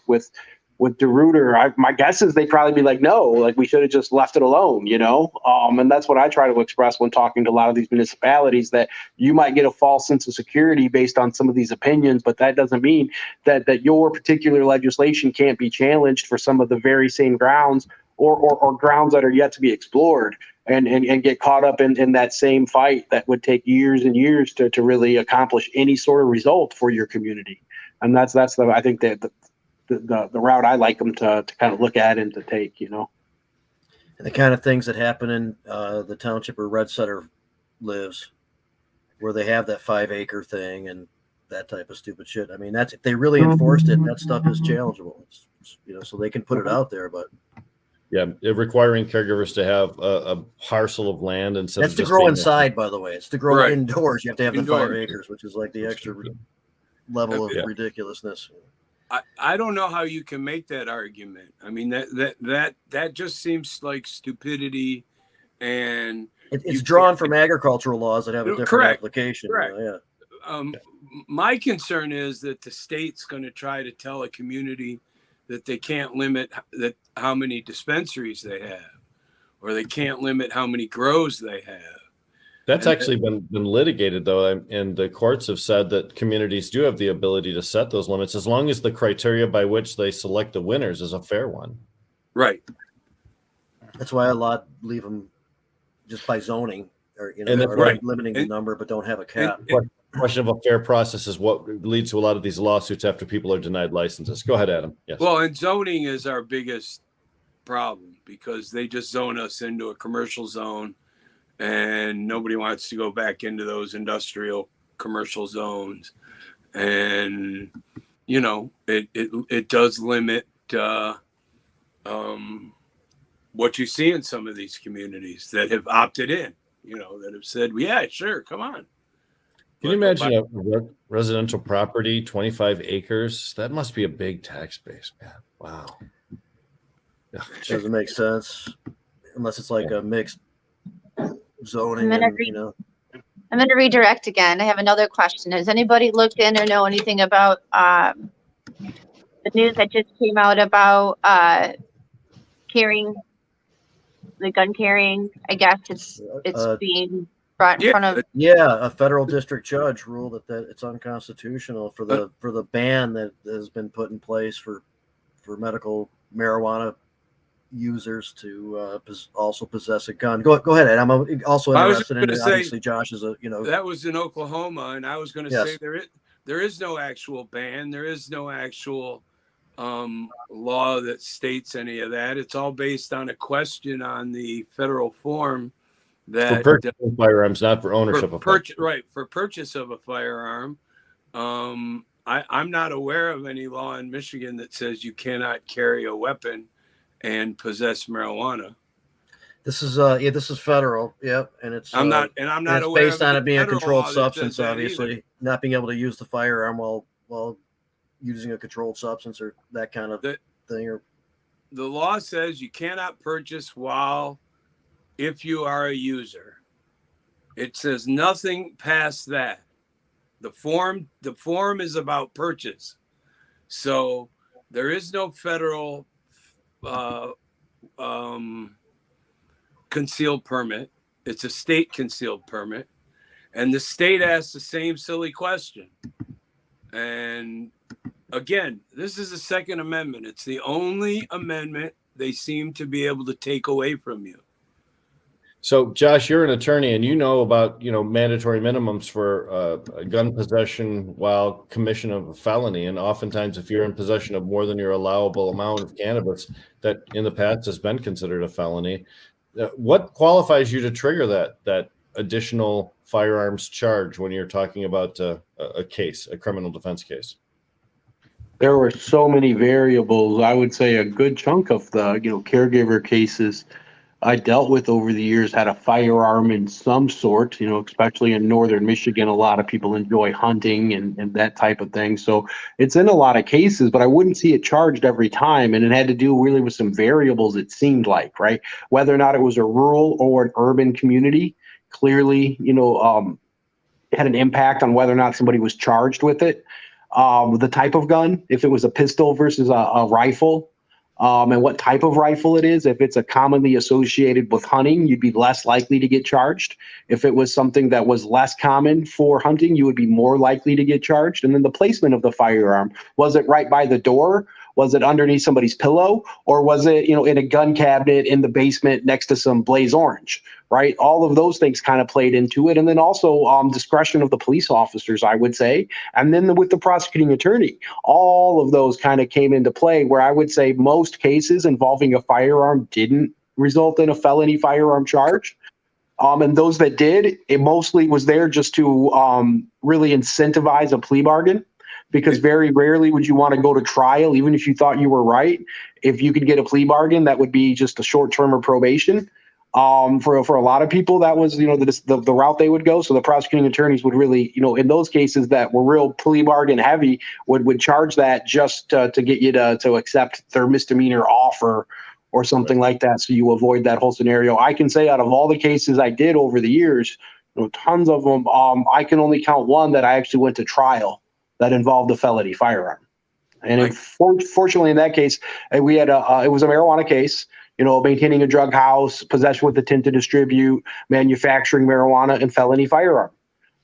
DeRuyter? My guess is they'd probably be like, no, like we should have just left it alone, and that's what I try to express when talking to a lot of these municipalities, that you might get a false sense of security based on some of these opinions, but that doesn't mean that your particular legislation can't be challenged for some of the very same grounds or grounds that are yet to be explored, and get caught up in that same fight that would take years and years to really accomplish any sort of result for your community. And that's I think that the route I like them to kind of look at and to take, And the kind of things that happen in the township where Red Setter lives, where they have that 5-acre thing and that type of stupid shit. I mean, that's, if they really enforced it, that stuff is challengeable. So they can put it out there, but Yeah, requiring caregivers to have a parcel of land instead that's of to just grow being inside, by the way. It's to grow Right. indoors. You have to have the Indoors. 5 acres, which is like the extra level of ridiculousness. I don't know how you can make that argument. I mean, that just seems like stupidity, and It's drawn from agricultural laws that have a different correct, application. correct. Yeah. My concern is that the state's going to try to tell a community that they can't limit how many dispensaries they have, or they can't limit how many grows they have. That's actually been litigated, though, and the courts have said that communities do have the ability to set those limits as long as the criteria by which they select the winners is a fair one. Right. That's why a lot leave them just by zoning, or right. limiting the number, but don't have a cap. Question of a fair process is what leads to a lot of these lawsuits after people are denied licenses. Go ahead, Adam. Yes. Well, and zoning is our biggest problem, because they just zone us into a commercial zone, and nobody wants to go back into those industrial commercial zones. And, it does limit what you see in some of these communities that have opted in, that have said, yeah, sure, come on. Can you imagine a residential property, 25 acres? That must be a big tax base, man. Wow. Doesn't make sense unless it's like a mixed zoning I'm gonna and, I'm going to redirect again. I have another question. Has anybody looked in or know anything about the news that just came out about carrying, the gun carrying? I guess it's being brought in front of. yeah, a federal district judge ruled that it's unconstitutional for the ban that has been put in place for medical marijuana users to also possess a gun. Go ahead, Ed. I'm also interested in it. Obviously, Josh is that was in Oklahoma, and I was going to say there is no actual ban. There is no actual law that states any of that. It's all based on a question on the federal form that for purchasing firearms, not for ownership of firearms. Right, for purchase of a firearm. I'm not aware of any law in Michigan that says you cannot carry a weapon and possess marijuana. This is federal. Yep, and I'm not aware based on it being a controlled law substance. Obviously, not being able to use the firearm while using a controlled substance or that kind of thing. Or the law says you cannot purchase if you are a user. It says nothing past that. The form is about purchase. So there is no federal concealed permit. It's a state concealed permit. And the state asks the same silly question. And again, this is the Second Amendment. It's the only amendment they seem to be able to take away from you. So, Josh, you're an attorney, and you know about mandatory minimums for gun possession while commission of a felony. And oftentimes, if you're in possession of more than your allowable amount of cannabis, that in the past has been considered a felony. What qualifies you to trigger that additional firearms charge when you're talking about a criminal defense case? There were so many variables. I would say a good chunk of the caregiver cases I dealt with over the years had a firearm in some sort, especially in northern Michigan. A lot of people enjoy hunting and that type of thing. So it's in a lot of cases, but I wouldn't see it charged every time. And it had to do really with some variables, it seemed like, right? Whether or not it was a rural or an urban community, clearly, it had an impact on whether or not somebody was charged with it. The type of gun, if it was a pistol versus a rifle, and what type of rifle it is. If it's a commonly associated with hunting, you'd be less likely to get charged. If it was something that was less common for hunting, you would be more likely to get charged. And then the placement of the firearm, was it right by the door? Was it underneath somebody's pillow? Or was it, in a gun cabinet in the basement next to some Blaze Orange, right? All of those things kind of played into it. And then also discretion of the police officers, I would say. And then with the prosecuting attorney, all of those kind of came into play, where I would say most cases involving a firearm didn't result in a felony firearm charge. And those that did, it mostly was there just to really incentivize a plea bargain. Because very rarely would you want to go to trial, even if you thought you were right. If you could get a plea bargain, that would be just a short term of probation. For a lot of people, that was the route they would go. So the prosecuting attorneys would really, in those cases that were real plea bargain heavy, would charge that just to get you to accept their misdemeanor offer or something like that, so you avoid that whole scenario. I can say out of all the cases I did over the years, tons of them, I can only count one that I actually went to trial that involved a felony firearm. And fortunately, in that case, we had it was a marijuana case, maintaining a drug house, possession with intent to distribute, manufacturing marijuana, and felony firearm.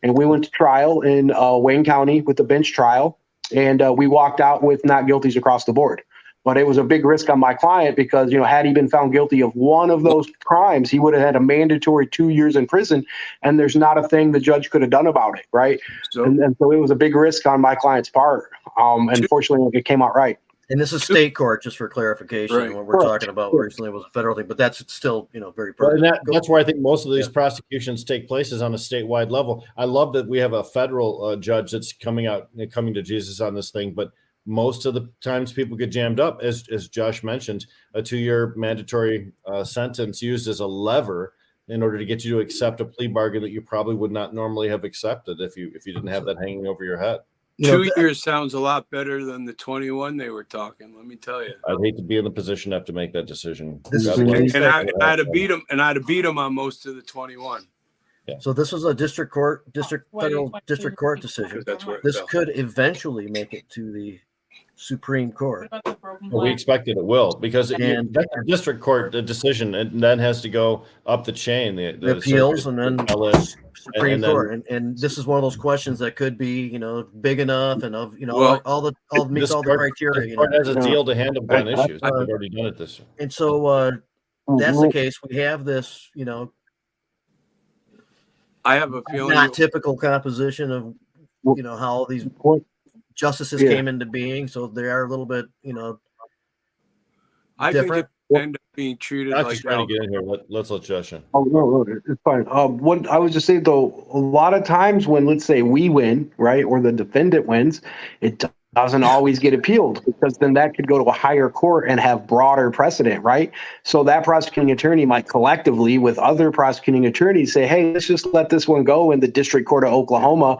And we went to trial in Wayne County with the bench trial, and we walked out with not guilties across the board. But it was a big risk on my client because, had he been found guilty of one of those crimes, he would have had a mandatory 2 years in prison. And there's not a thing the judge could have done about it, right? And so it was a big risk on my client's part. And fortunately, it came out right. And this is state court, just for clarification. Right. What we're talking about recently was a federal thing, but that's still, very pertinent. And that's where I think most of these prosecutions take place, is on a statewide level. I love that we have a federal judge that's coming to Jesus on this thing, but most of the times people get jammed up, as Josh mentioned, a 2-year mandatory sentence used as a lever. in order to get you to accept a plea bargain that you probably would not normally have accepted if you didn't have that hanging over your head. 2 years sounds a lot better than the 21 they were talking. Let me tell you. I'd hate to be in the position to have to make that decision. This is God a bless. case And that- I'd have beat them, and I'd have beat them on most of the 21. So this was a federal district court decision. Because that's where it This fell. could eventually make it to the Supreme Court. Well, we expected it will, because And- that's a district court decision, and then has to go up the chain. The appeals circuit, and then appellate, Supreme and then- Court. And this is one of those questions that could be, big enough and of, Well, meets this all the court- criteria. this court has a deal to handle gun I- issues. They've already done it this year. And so that's the case. We have this, I have a feeling. not typical composition of, how these justices Yeah. came into being. So they are a little bit, I think different. it end up being treated Josh like is trying to alcohol. get in here. Let's let Josh in. Oh, no, it's fine. What I was just saying though, a lot of times when, let's say, we win, right, or the defendant wins, it doesn't always get appealed, because then that could go to a higher court and have broader precedent, right? So that prosecuting attorney might collectively with other prosecuting attorneys say, hey, let's just let this one go in the District Court of Oklahoma,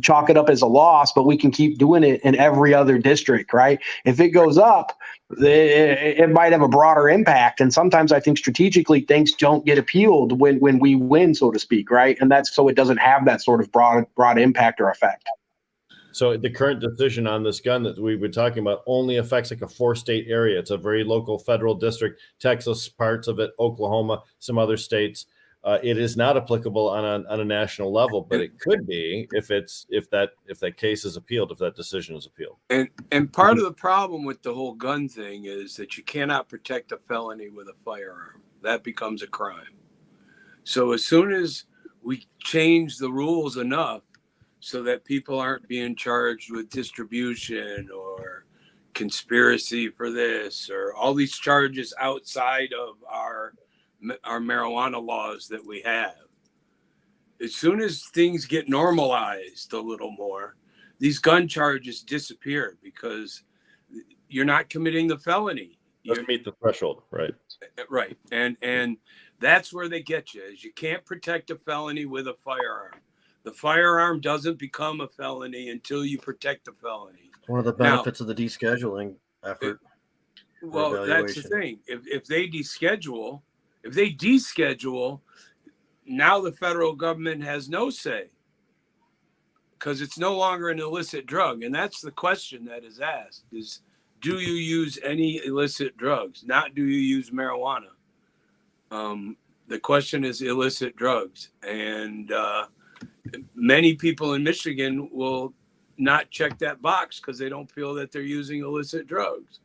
chalk it up as a loss, but we can keep doing it in every other district, right? If it goes up, it might have a broader impact. And sometimes I think strategically things don't get appealed when we win, so to speak, right? And that's so it doesn't have that sort of broad impact or effect. So the current decision on this gun that we've been talking about only affects like a 4-state area. It's a very local federal district, Texas, parts of it, Oklahoma, some other states. It is not applicable on a national level, but it could be if that case is appealed, if that decision is appealed. And part of the problem with the whole gun thing is that you cannot protect a felony with a firearm. That becomes a crime. So as soon as we change the rules enough so that people aren't being charged with distribution or conspiracy for this or all these charges outside of our marijuana laws that we have, as soon as things get normalized a little more, these gun charges disappear because you're not committing the felony. Doesn't meet the threshold, right? Right. And that's where they get you, is you can't protect a felony with a firearm. The firearm doesn't become a felony until you protect the felony. one of the benefits of the descheduling effort. Well, that's the thing. If they deschedule, now the federal government has no say, because it's no longer an illicit drug. And that's the question that is asked, is do you use any illicit drugs? Not do you use marijuana? The question is illicit drugs. And many people in Michigan will not check that box because they don't feel that they're using illicit drugs.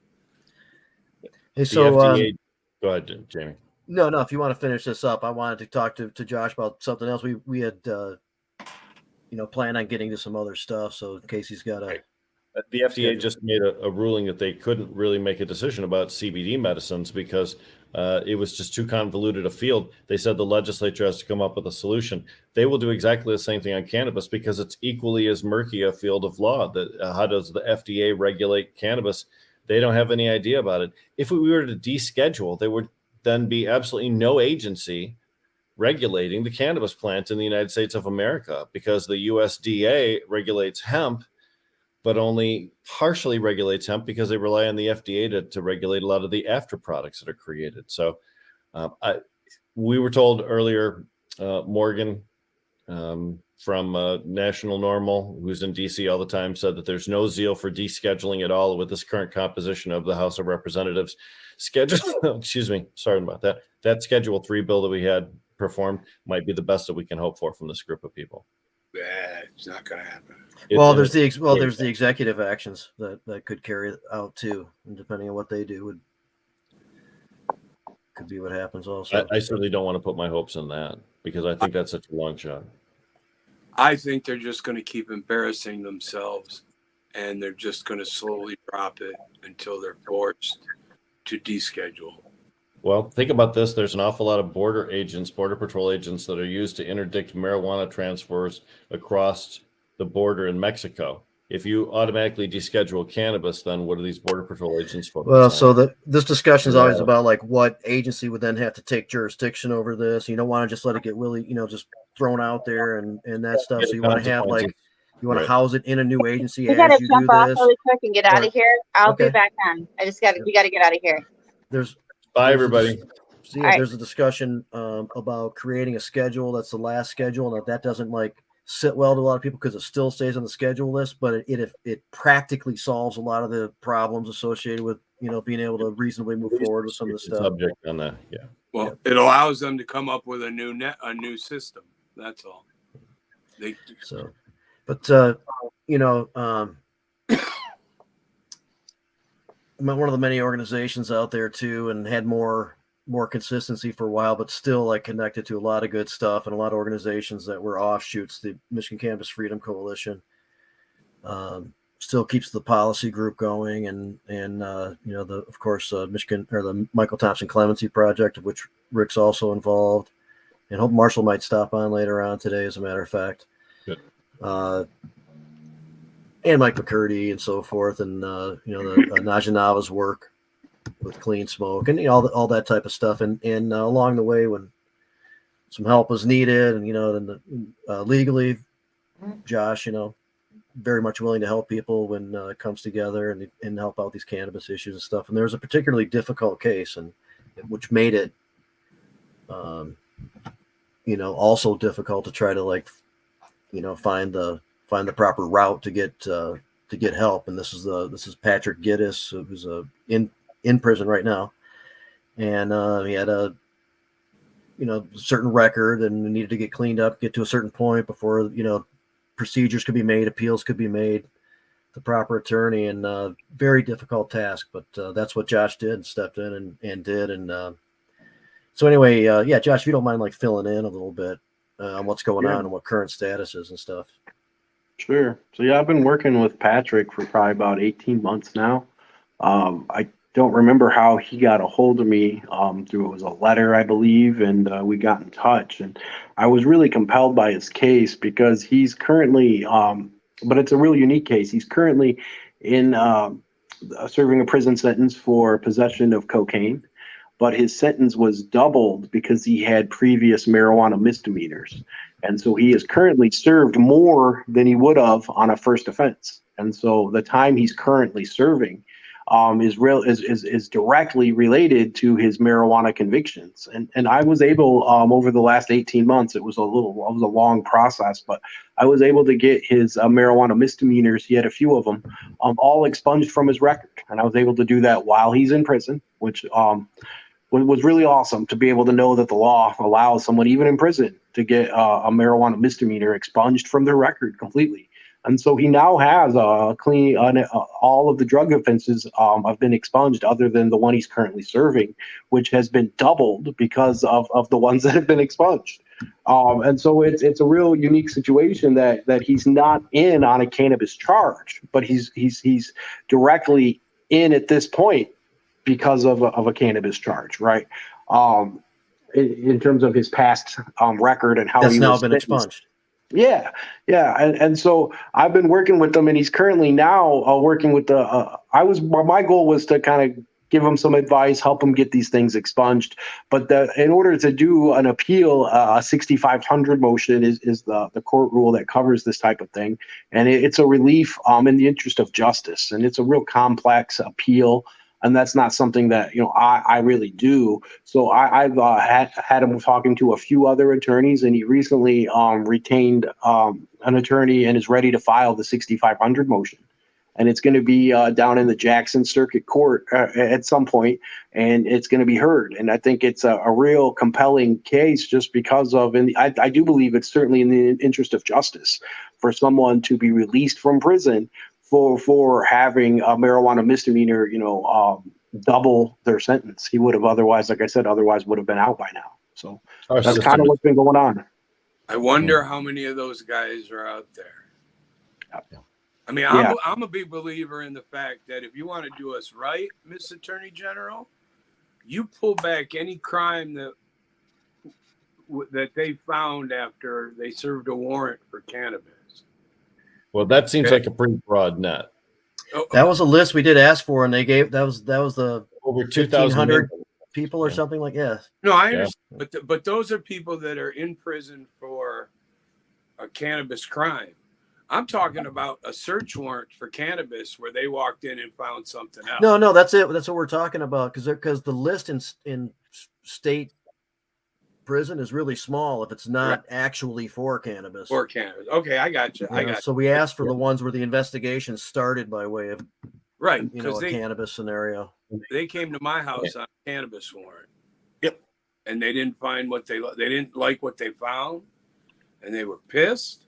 Hey, The so FDA, go ahead, Jamie. no, if you want to finish this up, I wanted to talk to Josh about something else. We had planned on getting to some other stuff. So in case he's got a The FDA just made a ruling that they couldn't really make a decision about CBD medicines because it was just too convoluted a field. They said the legislature has to come up with a solution. They will do exactly the same thing on cannabis because it's equally as murky a field of law. That how does the FDA regulate cannabis? They don't have any idea about it. If we were to deschedule, there would then be absolutely no agency regulating the cannabis plant in the United States of America because the USDA regulates hemp, but only partially regulates hemp because they rely on the FDA to regulate a lot of the after products that are created. So we were told earlier, Morgan from National Normal, who's in DC all the time, said that there's no zeal for descheduling at all with this current composition of the House of Representatives. Excuse me, sorry about that. That Schedule 3 bill that we had performed might be the best that we can hope for from this group of people. It's not going to happen. there's the executive actions that could carry it out too, and depending on what they do, could be what happens. Also, I certainly don't want to put my hopes in that because I think that's such a long shot. I think they're just going to keep embarrassing themselves, and they're just going to slowly drop it until they're forced to deschedule. Well, think about this. There's an awful lot of border patrol agents that are used to interdict marijuana transfers across the border in Mexico. if you automatically deschedule cannabis, then what are these border patrol agents focused Well, on? so this discussion is always Yeah. about like what agency would then have to take jurisdiction over this. You don't want to just let it get really, just thrown out there and that stuff. Yeah, So you want to have like, consequences. you want to Right. house it in a new agency We gotta as you jump do off this. really quick and get out or- of here. I'll be okay. back on. We gotta get out of here. There's Bye, there's a everybody. So yeah, All right. there's a discussion about creating a schedule. That's the last schedule, and that doesn't like sit well to a lot of people because it still stays on the schedule list, but it practically solves a lot of the problems associated with being able to reasonably move forward with some of the stuff. Subject on that, yeah. Well, it allows them to come up with a new system. That's all. So, but I'm one of the many organizations out there too, and had more consistency for a while, but still like connected to a lot of good stuff and a lot of organizations that were offshoots. The Michigan Cannabis Freedom Coalition still keeps the policy group going, and of course Michigan, or the Michael Thompson Clemency Project, of which Rick's also involved, and hope Marshall might stop on later on today, as a matter of fact. Good. And Mike McCurdy and so forth, and the Najanava's work with Clean Smoke, and all that type of stuff, and along the way when some help was needed, and legally, Josh, very much willing to help people when it comes together and help out these cannabis issues and stuff. And there was a particularly difficult case, and which made it, also difficult to try to find the proper route to get help. And this is Patrick Giddis, who's in prison right now, and he had a certain record and needed to get cleaned up, get to a certain point before procedures could be made, appeals could be made, the proper attorney, and very difficult task. But that's what Josh did, and stepped in and did. And so anyway, yeah, Josh, if you don't mind filling in a little bit on what's going on and what current status is and stuff. Sure. So yeah, I've been working with Patrick for probably about 18 months now. I don't remember how he got a hold of me, through, it was a letter, I believe, and we got in touch. And I was really compelled by his case because he's currently, but it's a really unique case. He's currently in serving a prison sentence for possession of cocaine, but his sentence was doubled because he had previous marijuana misdemeanors. And so he is currently served more than he would have on a first offense. And so the time he's currently serving is directly related to his marijuana convictions. And I was able, over the last 18 months, it was a long process, but I was able to get his marijuana misdemeanors. He had a few of them, all expunged from his record. And I was able to do that while he's in prison, which was really awesome to be able to know that the law allows someone even in prison to get a marijuana misdemeanor expunged from their record completely. And so he now has clean all of the drug offenses have been expunged, other than the one he's currently serving, which has been doubled because of the ones that have been expunged. And so it's a real unique situation that he's not in on a cannabis charge, but he's directly in at this point because of a cannabis charge, right? In terms of his past record and how That's he now was been sentenced. expunged. Yeah. And so I've been working with them, and he's currently now working with my goal was to kind of give him some advice, help him get these things expunged. But in order to do an appeal, a 6,500 motion is the court rule that covers this type of thing. And it's a relief in the interest of justice. And it's a real complex appeal. And that's not something that, I really do. So I've had him talking to a few other attorneys, and he recently retained an attorney and is ready to file the 6,500 motion. And it's going to be down in the Jackson Circuit Court at some point, and it's going to be heard. And I think it's a real compelling case just because of, and I do believe it's certainly in the interest of justice for someone to be released from prison for having a marijuana misdemeanor, double their sentence. He would have otherwise, like I said, would have been out by now. So that's kind of what's been going on. I wonder how many of those guys are out there. Yeah. I mean, I'm a big believer in the fact that if you want to do us right, Miss Attorney General, you pull back any crime that they found after they served a warrant for cannabis. Well, that seems Okay. like a pretty broad net. That was a list we did ask for, and they gave that was the Over 1,500 2,000 people or Yeah. something like No, I Yeah. understand, but those are people that are in prison for a cannabis crime. I'm talking about a search warrant for cannabis where they walked in and found something else. No, that's it. That's what we're talking about because the list in state prison is really small if it's not Right. actually for cannabis. For cannabis. Okay, I got you. I got So we asked for the ones where the investigation started by way of right a because cannabis scenario. they came to my house on a cannabis warrant. Yep. And they didn't find what they didn't like what they found, and they were pissed.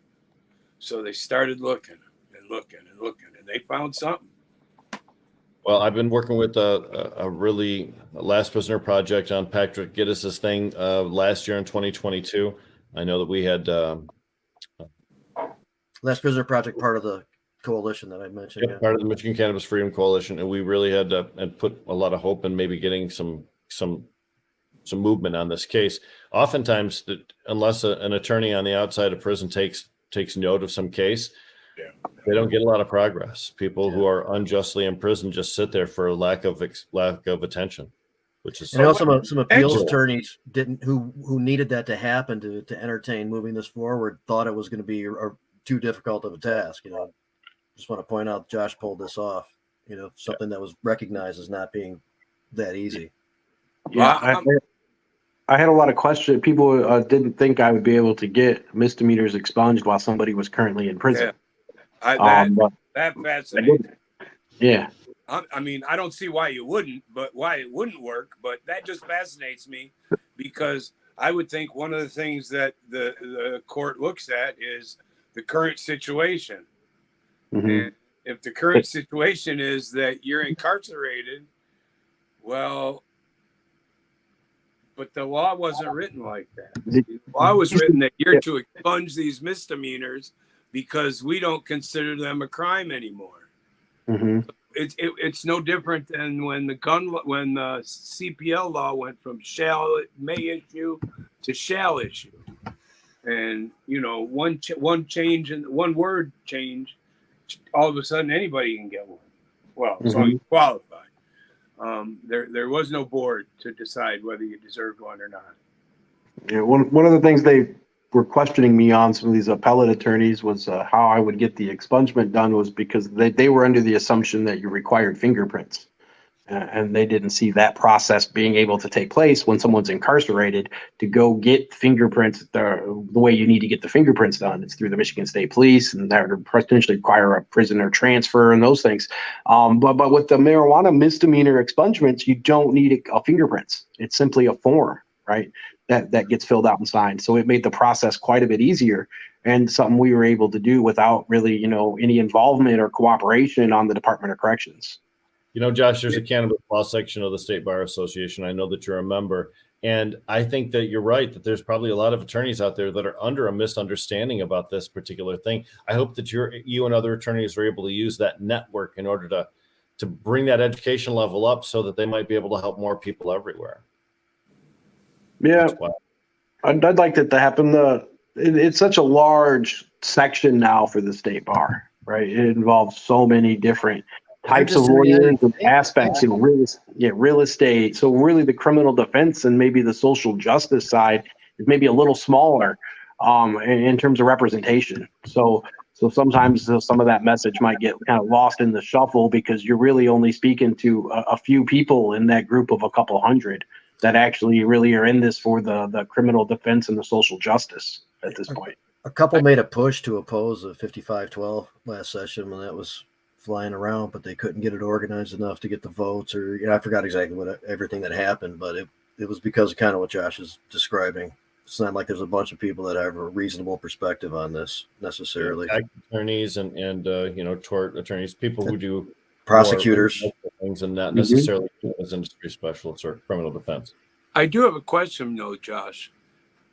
So they started looking and looking and looking, and they found something. Well, I've been working with a really Last Prisoner project on Patrick Giddis's thing last year in 2022. I know that we had Last Prisoner Project, part of the coalition that I mentioned. Yeah. part of the Michigan Cannabis Freedom Coalition, and we really had to and put a lot of hope in maybe getting some movement on this case. Oftentimes, unless an attorney on the outside of prison takes note of some case, they don't get a lot of progress. People who are unjustly imprisoned just sit there for lack of attention, which is some appeals Excellent. attorneys who needed that to happen to entertain moving this forward thought it was going to be too difficult of a task. Just want to point out Josh pulled this off. Something that was recognized as not being that easy. Yeah, I had a lot of questions. People didn't think I would be able to get misdemeanors expunged while somebody was currently in prison. That fascinates. Yeah. I mean, I don't see why you wouldn't, but why it wouldn't work. But that just fascinates me because I would think one of the things that the court looks at is the current situation. Mm-hmm. And if the current situation is that you're incarcerated, well, but the law wasn't written like that. The law was written that you're to expunge these misdemeanors because we don't consider them a crime anymore. Mm-hmm. It's no different than when the CPL law went from may issue to shall issue, and one change and one word change, all of a sudden anybody can get one. Well, as long as you qualify. There was no board to decide whether you deserved one or not. Yeah, one of the things they were questioning me on, some of these appellate attorneys, was how I would get the expungement done was because they were under the assumption that you required fingerprints. And they didn't see that process being able to take place when someone's incarcerated to go get fingerprints the way you need to get the fingerprints done. It's through the Michigan State Police, and that would potentially require a prisoner transfer and those things. But with the marijuana misdemeanor expungements, you don't need a fingerprints. It's simply a form, right? That gets filled out and signed. So it made the process quite a bit easier and something we were able to do without really, any involvement or cooperation on the Department of Corrections. Josh, there's a cannabis law section of the State Bar Association. I know that you're a member, and I think that you're right that there's probably a lot of attorneys out there that are under a misunderstanding about this particular thing. I hope that you and other attorneys are able to use that network in order to bring that education level up so that they might be able to help more people everywhere. Yeah, I'd like that to happen. It's such a large section now for the State Bar, right? It involves so many different types of lawyers and aspects in real estate. So really the criminal defense and maybe the social justice side is maybe a little smaller in terms of representation. So sometimes some of that message might get kind of lost in the shuffle because you're really only speaking to a few people in that group of a couple hundred that actually really are in this for the criminal defense and the social justice at this point. A couple made a push to oppose a 5512 last session when that was flying around, but they couldn't get it organized enough to get the votes, or I forgot exactly everything that happened, but it was because of kind of what Josh is describing. It's not like there's a bunch of people that have a reasonable perspective on this necessarily. Attorneys and tort attorneys, people who do prosecutors things and not necessarily as industry specialists or criminal defense. I do have a question though, Josh.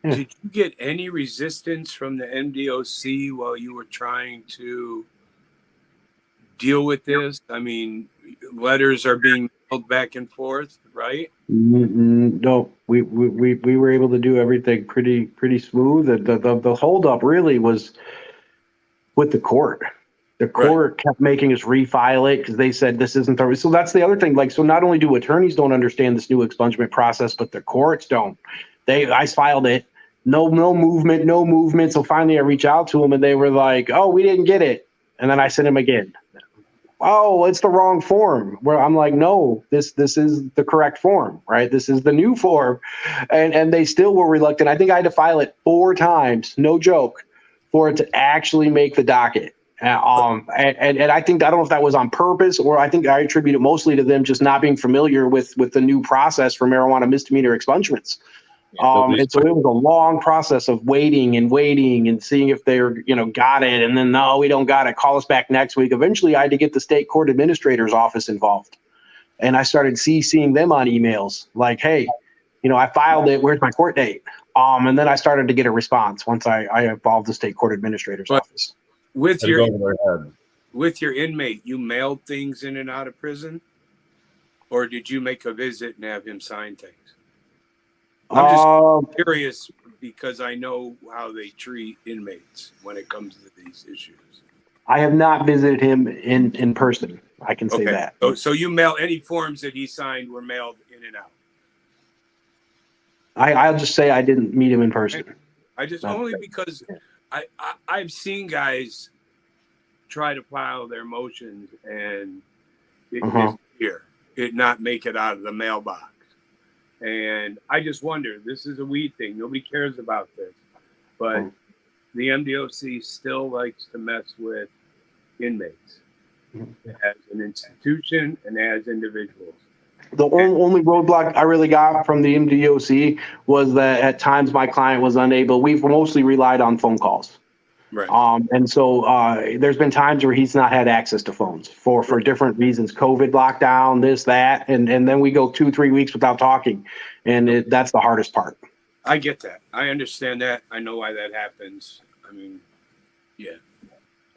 Did you get any resistance from the MDOC while you were trying to deal with this? I mean, letters are being mailed back and forth, right? No, we were able to do everything pretty smooth. The holdup really was with the court. The court kept making us refile it because they said this isn't the. So that's the other thing. Like, so not only do attorneys don't understand this new expungement process, but the courts don't. I filed it. No movement. So finally I reach out to them and they were like, oh, we didn't get it. And then I sent him again. Oh, it's the wrong form. Where I'm like, no, this is the correct form, right? This is the new form. And they still were reluctant. I think I had to file it 4 times, no joke, for it to actually make the docket. And I think, I don't know if that was on purpose, or I think I attribute it mostly to them just not being familiar with the new process for marijuana misdemeanor expungements. And so it was a long process of waiting and seeing if they were, got it. And then, no, we don't got it. Call us back next week. Eventually I had to get the state court administrator's office involved. And I started CCing them on emails like, hey, I filed it. Where's my court date? And then I started to get a response once I involved the state court administrator's office. With your inmate, you mailed things in and out of prison? Or did you make a visit and have him sign things? I'm just curious because I know how they treat inmates when it comes to these issues. I have not visited him in person. I can say that. So you mail any forms that he signed were mailed in and out? I'll just say I didn't meet him in person. Only because I've seen guys try to file their motions and it disappear, it not make it out of the mailbox. And I just wonder, this is a weed thing. Nobody cares about this. But the MDOC still likes to mess with inmates as an institution and as individuals. The only roadblock I really got from the MDOC was that at times my client was unable. We've mostly relied on phone calls. Right. And so there's been times where he's not had access to phones for different reasons, COVID lockdown, this, that, and then we go 2-3 weeks without talking. And that's the hardest part. I get that. I understand that. I know why that happens. I mean, yeah.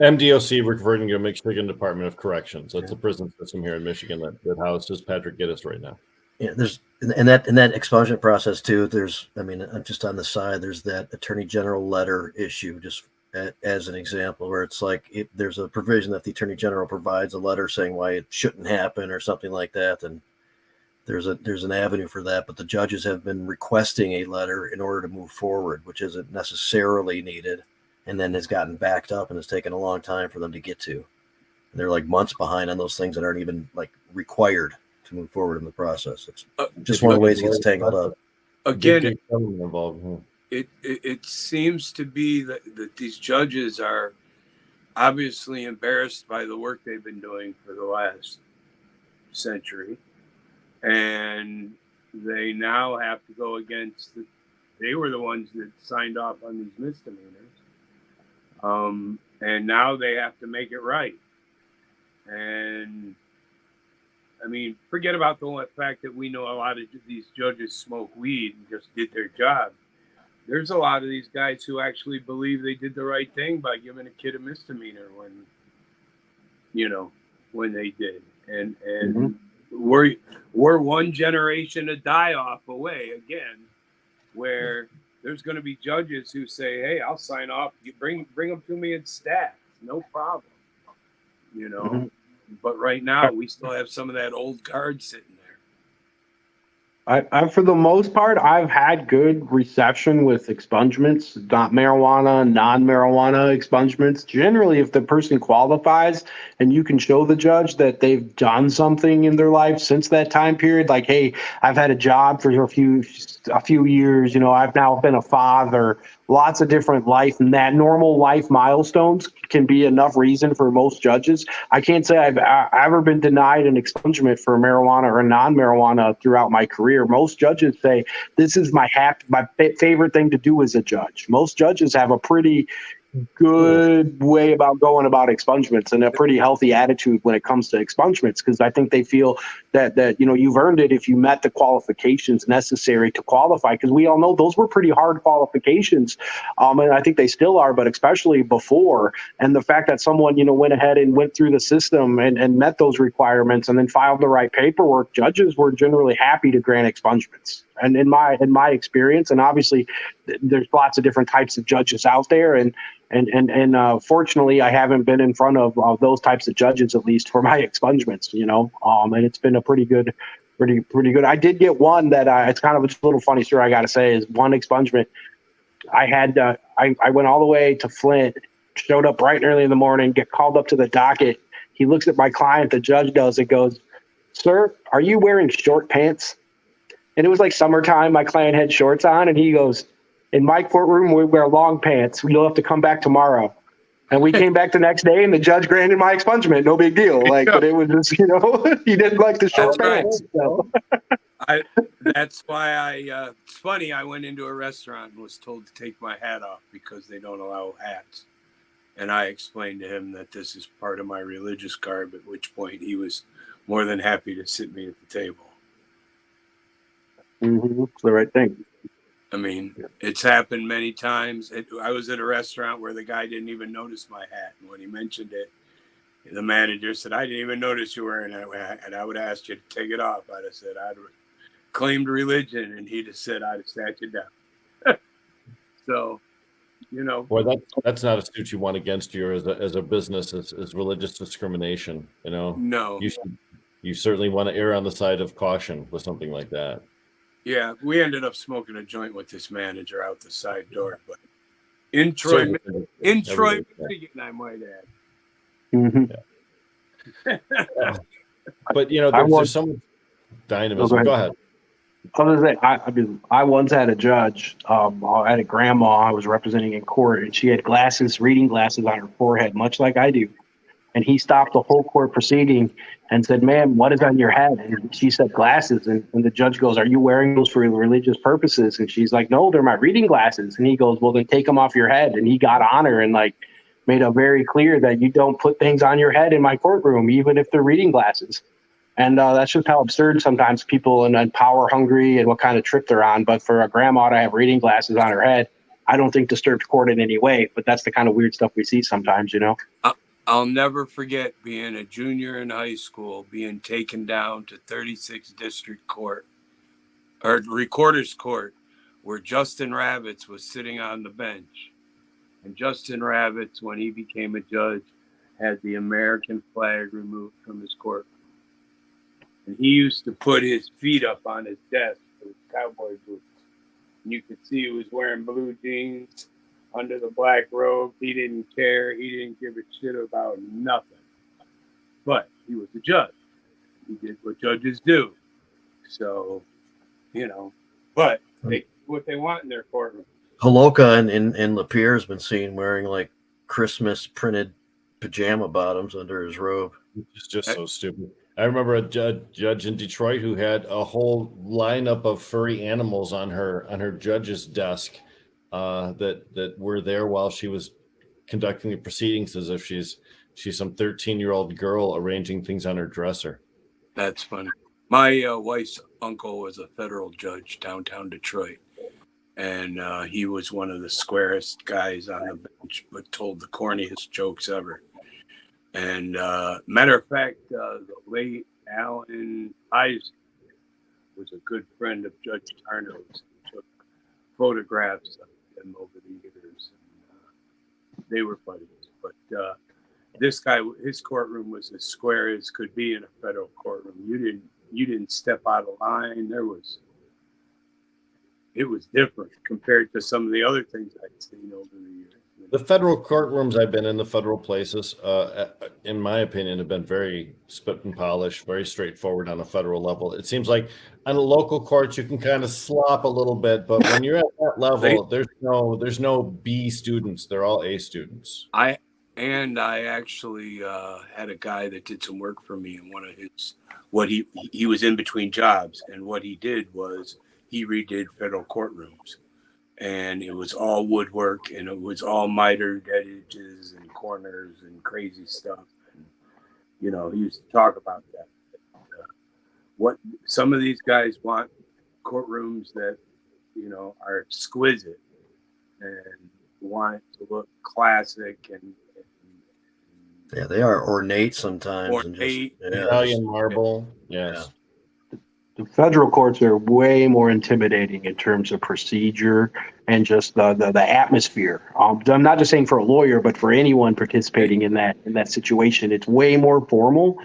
MDOC referring to Michigan Department of Corrections. That's the prison system here in Michigan that houses Patrick Gittes right now. Yeah, there's in that expungement process too. There's, just on the side, there's that Attorney General letter issue, just as an example, where it's like there's a provision that the Attorney General provides a letter saying why it shouldn't happen or something like that, and there's an avenue for that. But the judges have been requesting a letter in order to move forward, which isn't necessarily needed, and then has gotten backed up and has taken a long time for them to get to. And they're like months behind on those things that aren't even like required to move forward in the process. It's just one of the ways it gets tangled up. Again, it seems to be that these judges are obviously embarrassed by the work they've been doing for the last century, and they now have to go against they were the ones that signed off on these misdemeanors, and now they have to make it right. And forget about the fact that we know a lot of these judges smoke weed and just did their job. There's a lot of these guys who actually believe they did the right thing by giving a kid a misdemeanor when they did. And we're one generation of die-off away again, where there's going to be judges who say, hey, I'll sign off. You bring them to me in staff. No problem. But right now we still have some of that old guard sitting there. I for the most part, I've had good reception with expungements, not marijuana, non-marijuana expungements. Generally, if the person qualifies and you can show the judge that they've done something in their life since that time period, like, hey, I've had a job for a few years, I've now been a father, lots of different life, and that normal life milestones can be enough reason for most judges. I can't say I've ever been denied an expungement for marijuana or non-marijuana throughout my career. Most judges say this is my favorite thing to do as a judge. Most judges have a pretty good way about going about expungements and a pretty healthy attitude when it comes to expungements, because I think they feel that you've earned it if you met the qualifications necessary to qualify, because we all know those were pretty hard qualifications, and I think they still are, but especially before. And the fact that someone went ahead and went through the system and met those requirements and then filed the right paperwork, judges were generally happy to grant expungements. And in my experience, and obviously there's lots of different types of judges out there, and fortunately I haven't been in front of those types of judges, at least for my expungements, and it's been a pretty good. I did get one that it's kind of a little funny story I got to say is one expungement. I had I went all the way to Flint, showed up bright and early in the morning, get called up to the docket. He looks at my client, the judge does, and goes, "Sir, are you wearing short pants?" And it was like summertime. My client had shorts on, and he goes, "In my courtroom, we wear long pants. You'll have to come back tomorrow." And we came back the next day, and the judge granted my expungement. No big deal. But it was just, he didn't like the short pants. So. That's why it's funny, I went into a restaurant and was told to take my hat off because they don't allow hats. And I explained to him that this is part of my religious garb, at which point he was more than happy to sit me at the table. Mm-hmm. It's the right thing. I mean, it's happened many times. I was at a restaurant where the guy didn't even notice my hat. And when he mentioned it, the manager said, "I didn't even notice you wearing that hat." And I would have asked you to take it off. I'd have said, I'd claimed religion. And he'd have said, I'd have sat you down. So, Boy, that's not a suit you want against you as a business, as religious discrimination. No. You certainly want to err on the side of caution with something like that. Yeah, we ended up smoking a joint with this manager out the side door, but in Troy, Michigan, I might add. Mm-hmm. Yeah. But there's some dynamism. Go ahead. I was gonna say, I once had a judge. I had a grandma I was representing in court, and she had reading glasses on her forehead, much like I do. And he stopped the whole court proceeding and said, "Ma'am, what is on your head?" And she said, "Glasses." And the judge goes, "Are you wearing those for religious purposes?" And she's like, "No, they're my reading glasses." And he goes, "Well, then take them off your head." And he got on her and made it very clear that you don't put things on your head in my courtroom, even if they're reading glasses. And that's just how absurd sometimes people and power hungry and what kind of trip they're on. But for a grandma to have reading glasses on her head, I don't think disturbs court in any way. But that's the kind of weird stuff we see sometimes, I'll never forget being a junior in high school, being taken down to 36th District Court, or Recorder's Court, where Justin Ravitz was sitting on the bench. And Justin Ravitz, when he became a judge, had the American flag removed from his court. And he used to put his feet up on his desk with his cowboy boots. And you could see he was wearing blue jeans under the black robe. He didn't care. He didn't give a shit about nothing. But he was a judge. He did what judges do. So, but they do what they want in their courtroom. Holoka in Lapeer has been seen wearing Christmas printed pajama bottoms under his robe. It's just so stupid. I remember a judge in Detroit who had a whole lineup of furry animals on her judge's desk that were there while she was conducting the proceedings, as if she's some 13-year-old girl arranging things on her dresser. That's funny. My wife's uncle was a federal judge downtown Detroit, and he was one of the squarest guys on the bench, but told the corniest jokes ever. And matter of fact, the late Alan Isaac was a good friend of Judge Tarnow's. He took photographs of him over the years. And, they were buddies. But this guy, his courtroom was as square as could be in a federal courtroom. You didn't step out of line. It was different compared to some of the other things I'd seen over the years. The federal courtrooms I've been in, the federal places, in my opinion, have been very spit and polished, very straightforward on a federal level. It seems like on a local court, you can kind of slop a little bit, but when you're at that level, there's no B students. They're all A students. I actually had a guy that did some work for me in one of his, he was in between jobs, and what he did was he redid federal courtrooms. And it was all woodwork, and it was all mitered edges and corners and crazy stuff. And, he used to talk about that. What some of these guys want courtrooms that, are exquisite and want it to look classic and yeah, they are ornate sometimes. Ornate. Italian marble. Yes. The federal courts are way more intimidating in terms of procedure and just the atmosphere. I'm not just saying for a lawyer, but for anyone participating in that situation, it's way more formal,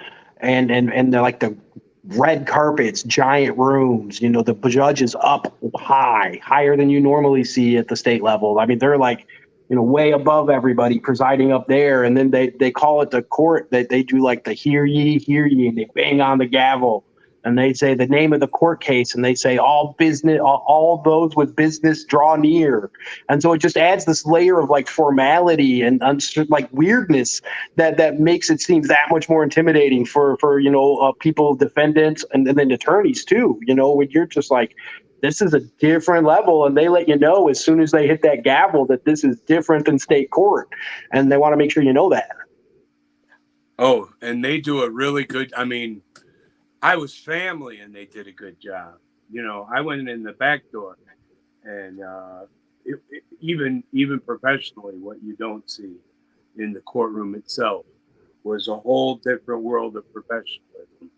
and they're like the red carpets, giant rooms. You know, the judge is up higher than you normally see at the state level. I mean, they're like, you know, way above everybody presiding up there, and then they call it the court. That they do like the hear ye, and they bang on the gavel. And they say the name of the court case, and they say all those with business draw near. And so it just adds this layer of like formality and like weirdness that makes it seem that much more intimidating for people, defendants, and then attorneys too. You know, when you're just like, this is a different level, and they let you know as soon as they hit that gavel that this is different than state court, and they want to make sure you know that. Oh, and they do a really good. I mean, I was family, and they did a good job. You know, I went in the back door, and even professionally, what you don't see in the courtroom itself was a whole different world of professionalism.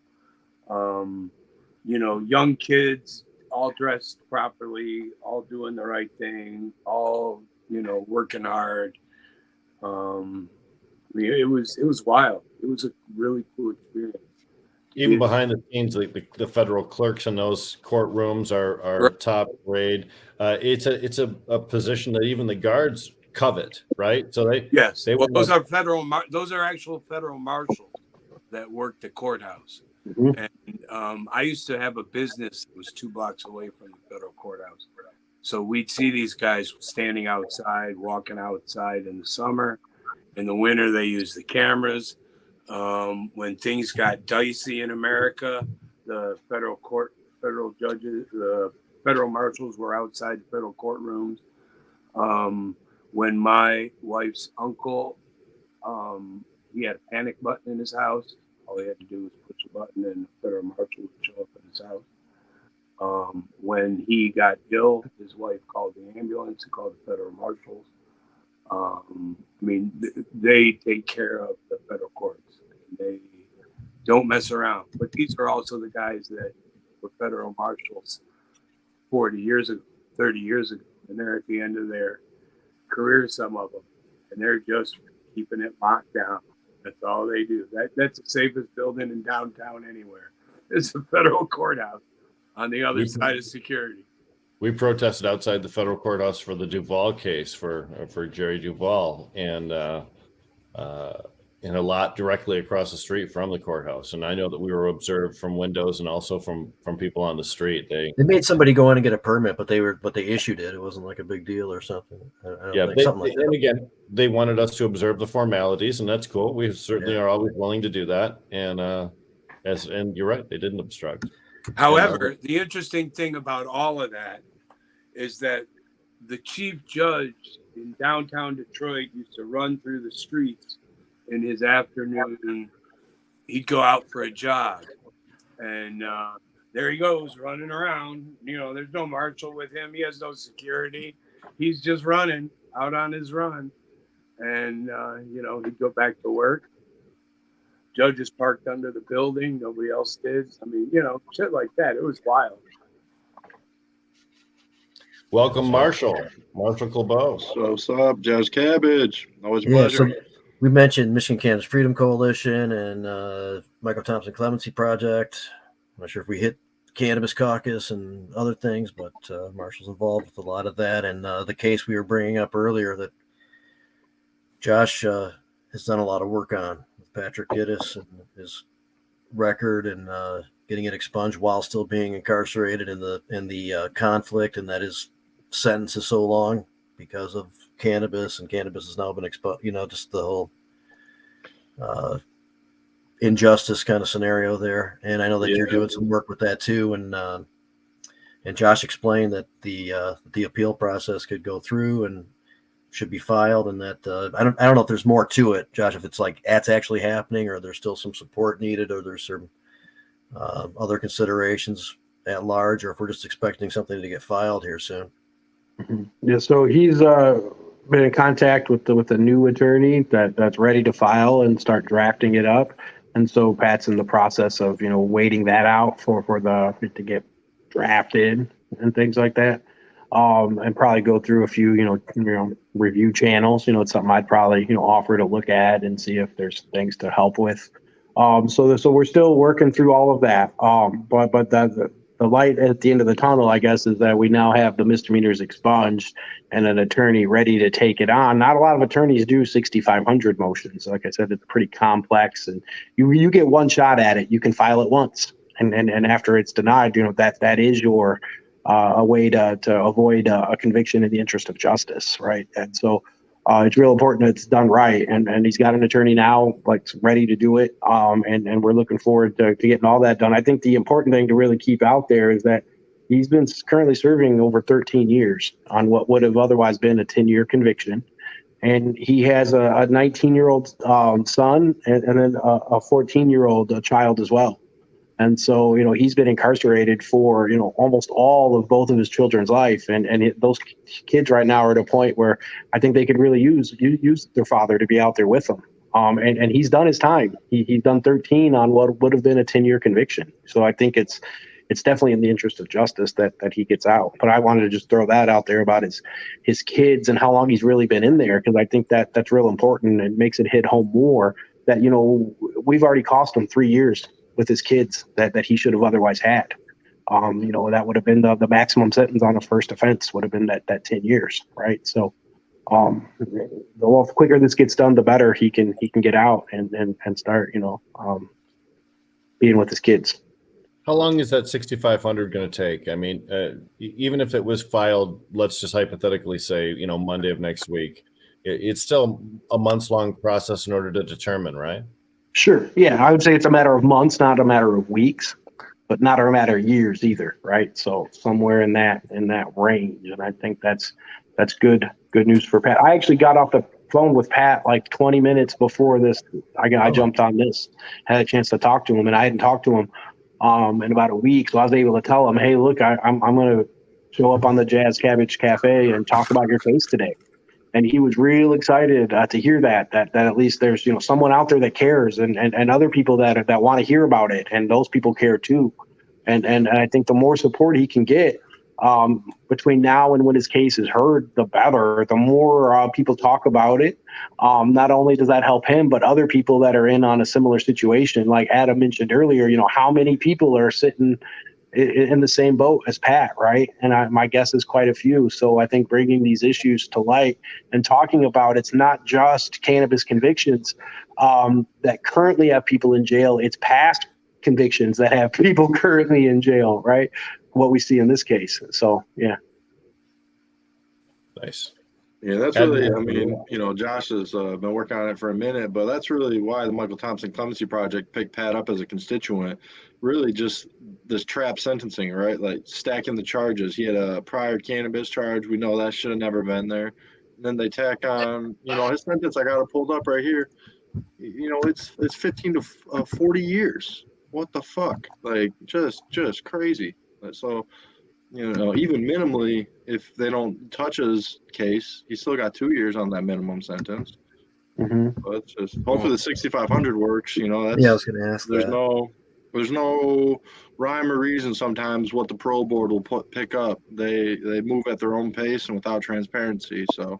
You know, young kids, all dressed properly, all doing the right thing, all, you know, working hard. I mean, it was wild. It was a really cool experience. Even behind the scenes, the federal clerks in those courtrooms are top grade. It's a position that even the guards covet, right? So those are actual federal marshals that work the courthouse. Mm-hmm. And I used to have a business that was 2 blocks away from the federal courthouse. So we'd see these guys standing outside, walking outside in the summer. In the winter, they use the cameras. When things got dicey in America, the federal judges, the federal marshals were outside the federal courtrooms. When my wife's uncle, he had a panic button in his house. All he had to do was push a button and the federal marshal would show up in his house. When he got ill, his wife called the ambulance and called the federal marshals. I mean, they take care of the federal courts. They don't mess around. But these are also the guys that were federal marshals 40 years ago, 30 years ago, and they're at the end of their career, some of them, and they're just keeping it locked down. That's all they do. That's the safest building in downtown anywhere. It's a federal courthouse on the other side of security. We protested outside the federal courthouse for the Duval case for Jerry Duval, and a lot directly across the street from the courthouse. And I know that we were observed from windows and also from people on the street. They made somebody go in and get a permit, but they issued it. It wasn't like a big deal or something. And again, they wanted us to observe the formalities, and that's cool. We certainly are always willing to do that. And and you're right, they didn't obstruct. However, the interesting thing about all of that is that the chief judge in downtown Detroit used to run through the streets in his afternoon. He'd go out for a jog, and there he goes running around. You know, there's no marshal with him. He has no security. He's just running out on his run, and you know, he'd go back to work. Judges parked under the building. Nobody else did. I mean, you know, shit like that. It was wild. Welcome, Marshall Clebeau. So what's up, Judge Cabbage? Always a pleasure. So we mentioned Michigan Cannabis Freedom Coalition and Michael Thompson Clemency Project. I'm not sure if we hit Cannabis Caucus and other things, but Marshall's involved with a lot of that. And the case we were bringing up earlier that Josh has done a lot of work on with Patrick Giddis and his record and getting it expunged while still being incarcerated in the conflict, and that his sentence is so long because of cannabis, and cannabis has now been exposed. You know, just the whole injustice kind of scenario there. And I know that you're doing some work with that too. And Josh explained that the appeal process could go through and should be filed, and that I don't know if there's more to it, Josh, if it's like that's actually happening, or there's still some support needed, or there's some other considerations at large, or if we're just expecting something to get filed here soon. Yeah, so he's been in contact with the new attorney that's ready to file and start drafting it up. And so Pat's in the process of, waiting that out for to get drafted and things like that. And probably go through a few, review channels. It's something I'd probably, offer to look at and see if there's things to help with. So we're still working through all of that. But the light at the end of the tunnel, I guess, is that we now have the misdemeanors expunged and an attorney ready to take it on. Not a lot of attorneys do 6,500 motions. Like I said, it's pretty complex, and you get one shot at it. You can file it once, and after it's denied, that is your a way to avoid a conviction in the interest of justice, right? And so it's real important that it's done right. And he's got an attorney now, like, ready to do it. And we're looking forward to getting all that done. I think the important thing to really keep out there is that he's been currently serving over 13 years on what would have otherwise been a 10-year conviction. And he has a 19-year-old son and then a 14-year-old child as well. And so, he's been incarcerated for, almost all of both of his children's life. And those kids right now are at a point where I think they could really use their father to be out there with them. And he's done his time. He's done 13 on what would have been a 10-year conviction. So I think it's definitely in the interest of justice that he gets out. But I wanted to just throw that out there about his kids and how long he's really been in there, because I think that's real important. It makes it hit home more that, we've already cost him 3 years with his kids that he should have otherwise had. That would have been the maximum sentence on a first offense would have been that 10 years, right? So the quicker this gets done, the better he can get out and start, being with his kids. How long is that 6,500 going to take? I mean, even if it was filed, let's just hypothetically say, Monday of next week, it's still a months-long process in order to determine, right? Sure. Yeah, I would say it's a matter of months, not a matter of weeks, but not a matter of years either, right? So somewhere in that range, and I think that's good news for Pat. I actually got off the phone with Pat like 20 minutes before this. I jumped on this, had a chance to talk to him, and I hadn't talked to him in about a week, so I was able to tell him, hey, look, I'm going to show up on the Jazz Cabbage Cafe and talk about your case today. And he was real excited to hear that at least there's, someone out there that cares and other people that want to hear about it. And those people care too. And I think the more support he can get between now and when his case is heard, the better. The more people talk about it, not only does that help him, but other people that are in on a similar situation. Like Adam mentioned earlier, how many people are sitting in the same boat as Pat, right? And my guess is quite a few. So I think bringing these issues to light and talking about it's not just cannabis convictions that currently have people in jail. It's past convictions that have people currently in jail, right? What we see in this case. So, yeah. Nice. Yeah, that's really, I mean, Josh has been working on it for a minute, but that's really why the Michael Thompson Clemency Project picked Pat up as a constituent. Really just this trap sentencing, right? Like stacking the charges. He had a prior cannabis charge. We know that should have never been there. And then they tack on, his sentence, I got it pulled up right here. It's 15 to 40 years. What the fuck? Like just crazy. So, even minimally, if they don't touch his case, he's still got 2 years on that minimum sentence. Mm-hmm. So it's just hopefully the 6,500 works. That's, yeah, I was going to ask there's that. There's no rhyme or reason sometimes what the parole board will pick up. They move at their own pace and without transparency. So,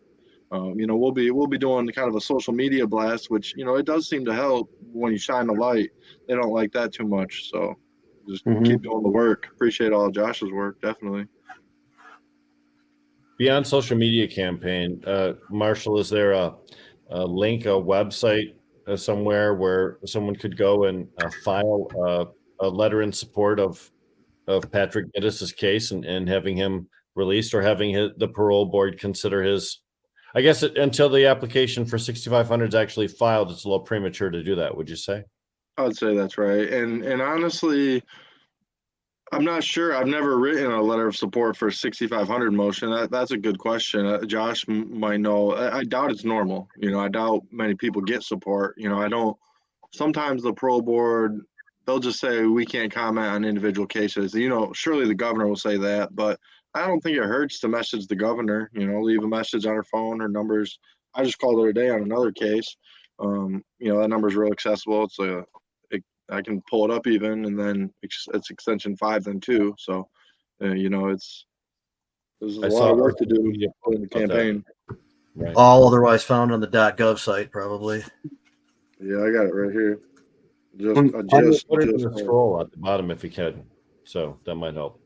we'll be doing kind of a social media blast, which it does seem to help when you shine the light. They don't like that too much. So, just keep doing the work. Appreciate all of Josh's work, definitely. Beyond social media campaign, Marshall, is there a link, a website somewhere where someone could go and file a letter in support of Patrick Giddis's case and having him released, or having the parole board consider his? I guess until the application for 6,500 is actually filed, it's a little premature to do that. Would you say? I would say that's right. And honestly, I'm not sure. I've never written a letter of support for 6,500 motion. That's a good question. Josh might know. I doubt it's normal. I doubt many people get support. I don't. Sometimes the parole board, they'll just say we can't comment on individual cases. Surely the governor will say that, but I don't think it hurts to message the governor. Leave a message on her phone. Her numbers. I just called her today on another case. That number is real accessible. I can pull it up even, and then it's extension 5 then too. So, you know, there's a I lot saw of work to do Wikipedia in the about that. campaign. Right. All otherwise found on the .gov site, probably. Yeah, I got it right here. Put it in the scroll at the bottom if you can. So that might help.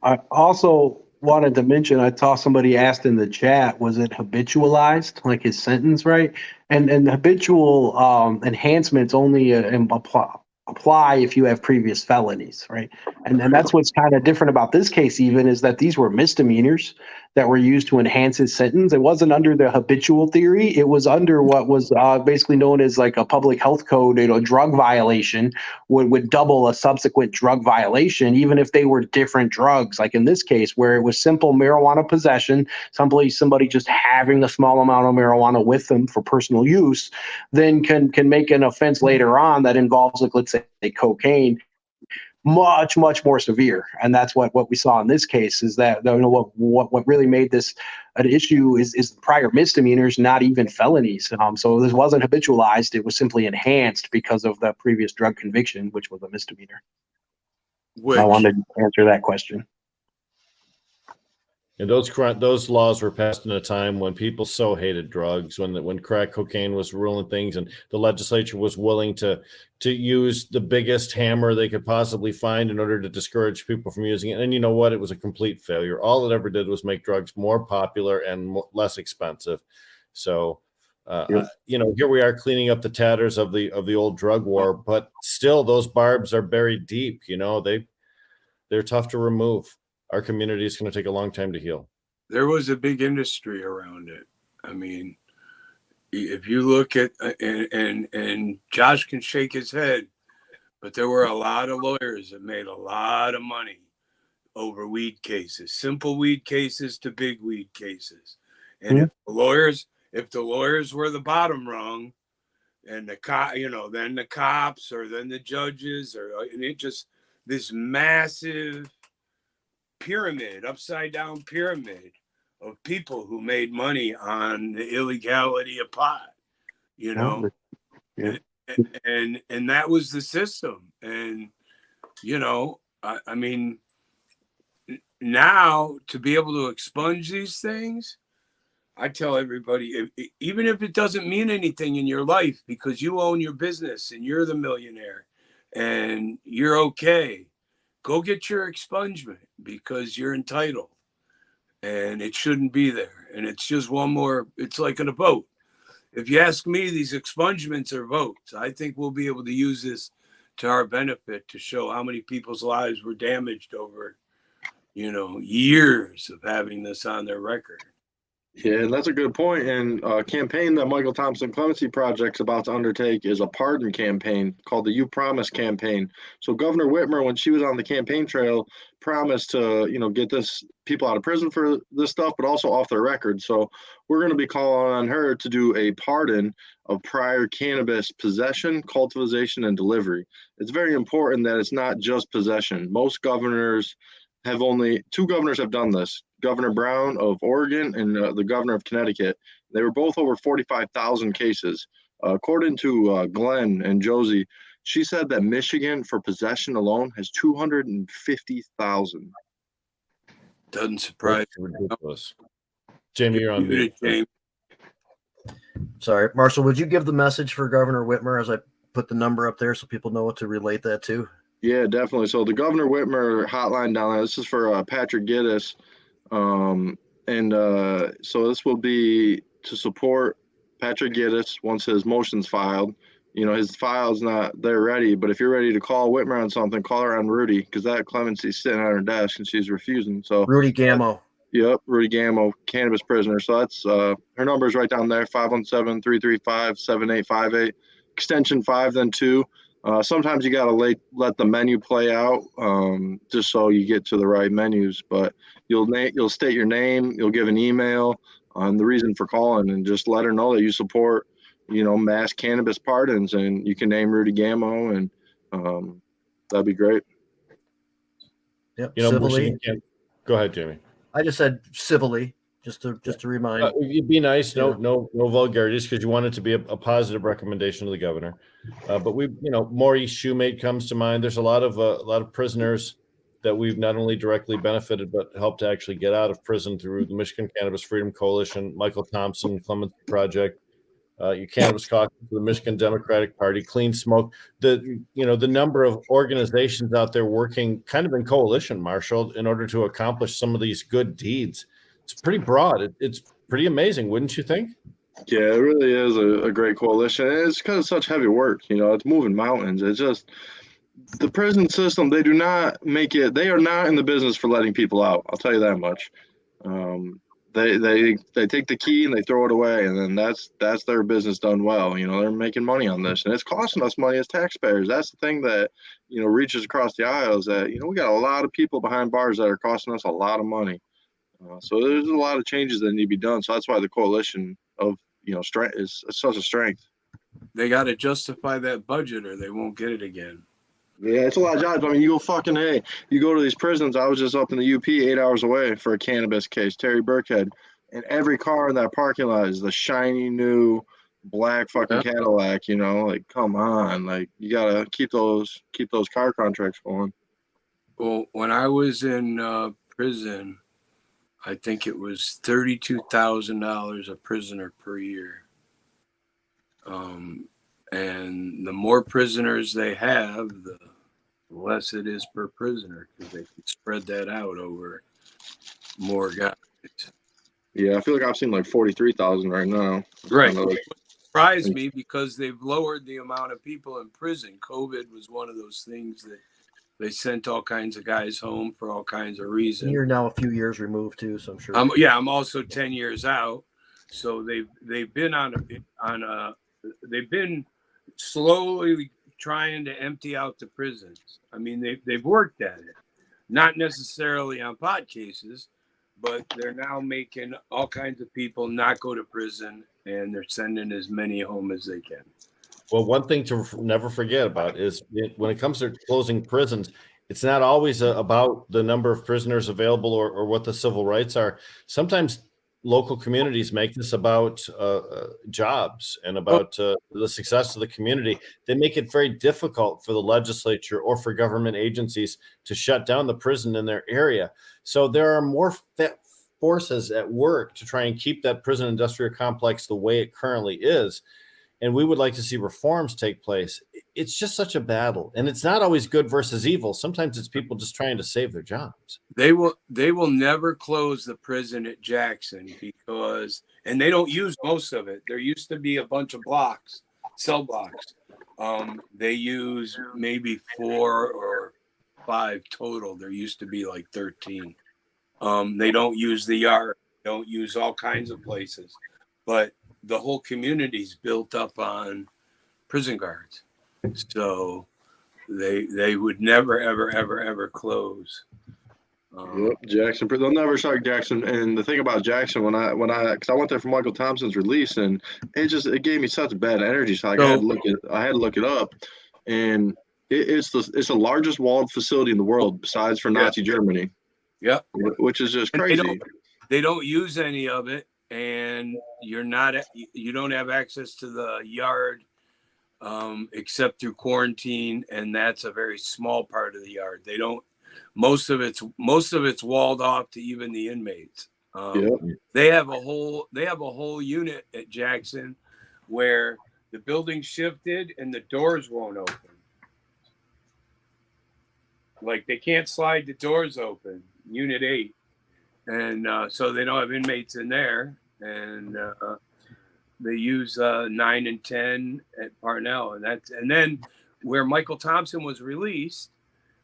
I also wanted to mention, I saw somebody asked in the chat, was it habitualized, like his sentence, right? And habitual enhancements only apply if you have previous felonies, right? And that's what's kind of different about this case even, is that these were misdemeanors that were used to enhance his sentence. It wasn't under the habitual theory. It was under what was basically known as like a public health code, drug violation would double a subsequent drug violation, even if they were different drugs. Like in this case, where it was simple marijuana possession, somebody just having a small amount of marijuana with them for personal use, then can make an offense later on that involves, like, let's say cocaine, much more severe. And that's what we saw in this case, is that, you know, what really made this an issue is prior misdemeanors, not even felonies. So this wasn't habitualized, it was simply enhanced because of the previous drug conviction, which was a misdemeanor. I wanted to answer that question. And those laws were passed in a time when people so hated drugs, when crack cocaine was ruling things, and the legislature was willing to use the biggest hammer they could possibly find in order to discourage people from using it. And you know what? It was a complete failure. All it ever did was make drugs more popular and less expensive. So, you know, here we are cleaning up the tatters of the old drug war, but still those barbs are buried deep. You know, they're tough to remove. Our community is going to take a long time to heal. There was a big industry around it. I mean, if you look at, and Josh can shake his head, but there were a lot of lawyers that made a lot of money over weed cases, simple weed cases to big weed cases. And if the lawyers were the bottom rung, and then the cops, or then the judges, and it just, this massive pyramid, upside down pyramid of people who made money on the illegality of pot, you know. Yeah. And that was the system. And you know, I mean, now to be able to expunge these things, I tell everybody, even if it doesn't mean anything in your life, because you own your business and you're the millionaire and you're okay, go get your expungement, because you're entitled, and it shouldn't be there. And it's just one more, it's like in a vote. If you ask me, these expungements are votes. I think we'll be able to use this to our benefit to show how many people's lives were damaged over, you know, years of having this on their record. Yeah, that's a good point. And a campaign that Michael Thompson Clemency Project's about to undertake is a pardon campaign called the You Promise campaign. So Governor Whitmer, when she was on the campaign trail, promised to, you know, get this people out of prison for this stuff, but also off their record. So we're going to be calling on her to do a pardon of prior cannabis possession, cultivation, and delivery. It's very important that it's not just possession. Most governors only two governors have done this. Governor Brown of Oregon and the governor of Connecticut. They were both over 45,000 cases. According to Glenn and Josie, she said that Michigan for possession alone has 250,000. Doesn't surprise me. Ridiculous. Jamie, you're on mute. Sorry, Marshall, would you give the message for Governor Whitmer as I put the number up there so people know what to relate that to? Yeah, definitely. So the Governor Whitmer hotline down there, this is for Patrick Giddis. So this will be to support Patrick Giddis once his motion's filed. You know, his file's not there ready, but if you're ready to call Whitmer on something, call her on Rudy, because that Clemency's sitting on her desk and she's refusing. So Rudy Gammo. Yep, Rudy Gammo, cannabis prisoner. So that's her number's right down there, 517-335-7858, extension 5, then 2. Sometimes you got to let the menu play out just so you get to the right menus. But you'll state your name, you'll give an email on the reason for calling, and just let her know that you support, you know, mass cannabis pardons, and you can name Rudy Gammo, and that'd be great. Yep, You know, civilly. Go ahead, Jamie. I just said civilly. just to remind. It'd be nice. No vulgarities, because you want it to be a positive recommendation to the governor. But Maurice Shoemate comes to mind. There's a lot of prisoners that we've not only directly benefited, but helped to actually get out of prison through the Michigan Cannabis Freedom Coalition, Michael Thompson, Clemency Project, your Cannabis Caucus, the Michigan Democratic Party, Clean Smoke. The number of organizations out there working kind of in coalition, Marshall, in order to accomplish some of these good deeds. It's pretty broad. It's pretty amazing, wouldn't you think? Yeah, it really is a great coalition. And it's because it's such heavy work. It's moving mountains. It's just the prison system. They do not make it. They are not in the business for letting people out. I'll tell you that much. They take the key and they throw it away, and then that's their business done well. They're making money on this, and it's costing us money as taxpayers. That's the thing that reaches across the aisles. That we got a lot of people behind bars that are costing us a lot of money. So there's a lot of changes that need to be done. So that's why the coalition of strength is such a strength. They got to justify that budget, or they won't get it again. Yeah, it's a lot of jobs. I mean, you go to these prisons. I was just up in the UP 8 hours away for a cannabis case, Terry Burkhead, and every car in that parking lot is the shiny new black fucking Cadillac. Like, come on, like you gotta keep those car contracts going. Well, when I was in prison, I think it was $32,000 a prisoner per year. And the more prisoners they have, the less it is per prisoner, because they can spread that out over more guys. Yeah, I feel like I've seen like 43,000 right now. Right. It surprised me because they've lowered the amount of people in prison. COVID was one of those things that they sent all kinds of guys home for all kinds of reasons. You're now a few years removed too, so I'm sure. I'm also 10 years out. So they've been slowly trying to empty out the prisons. I mean, they've worked at it, not necessarily on pot cases, but they're now making all kinds of people not go to prison, and they're sending as many home as they can. Well, one thing to never forget about is when it comes to closing prisons, it's not always about the number of prisoners available or what the civil rights are. Sometimes local communities make this about jobs and about the success of the community. They make it very difficult for the legislature or for government agencies to shut down the prison in their area. So there are more forces at work to try and keep that prison industrial complex the way it currently is. And we would like to see reforms take place. It's just such a battle, and it's not always good versus evil. Sometimes it's people just trying to save their jobs. They will never close the prison at Jackson and they don't use most of it. There used to be a bunch of cell blocks. They use maybe 4 or 5 total. There used to be like 13. They don't use the yard, don't use all kinds of places, but the whole community's built up on prison guards. So they would never, ever close. Jackson, they'll never start Jackson. And the thing about Jackson, because I went there for Michael Thompson's release, and it gave me such bad energy. So I had to look it up, and it's the largest walled facility in the world besides for Nazi Germany. Yeah, which is just crazy. They don't use any of it. And you don't have access to the yard except through quarantine, and that's a very small part of the yard. They don't. Most of it's walled off to even the inmates. They have a whole unit at Jackson where the building shifted and the doors won't open. Like they can't slide the doors open. Unit 8. And so they don't have inmates in there, and they use 9 and 10 at Parnell, and then where Michael Thompson was released,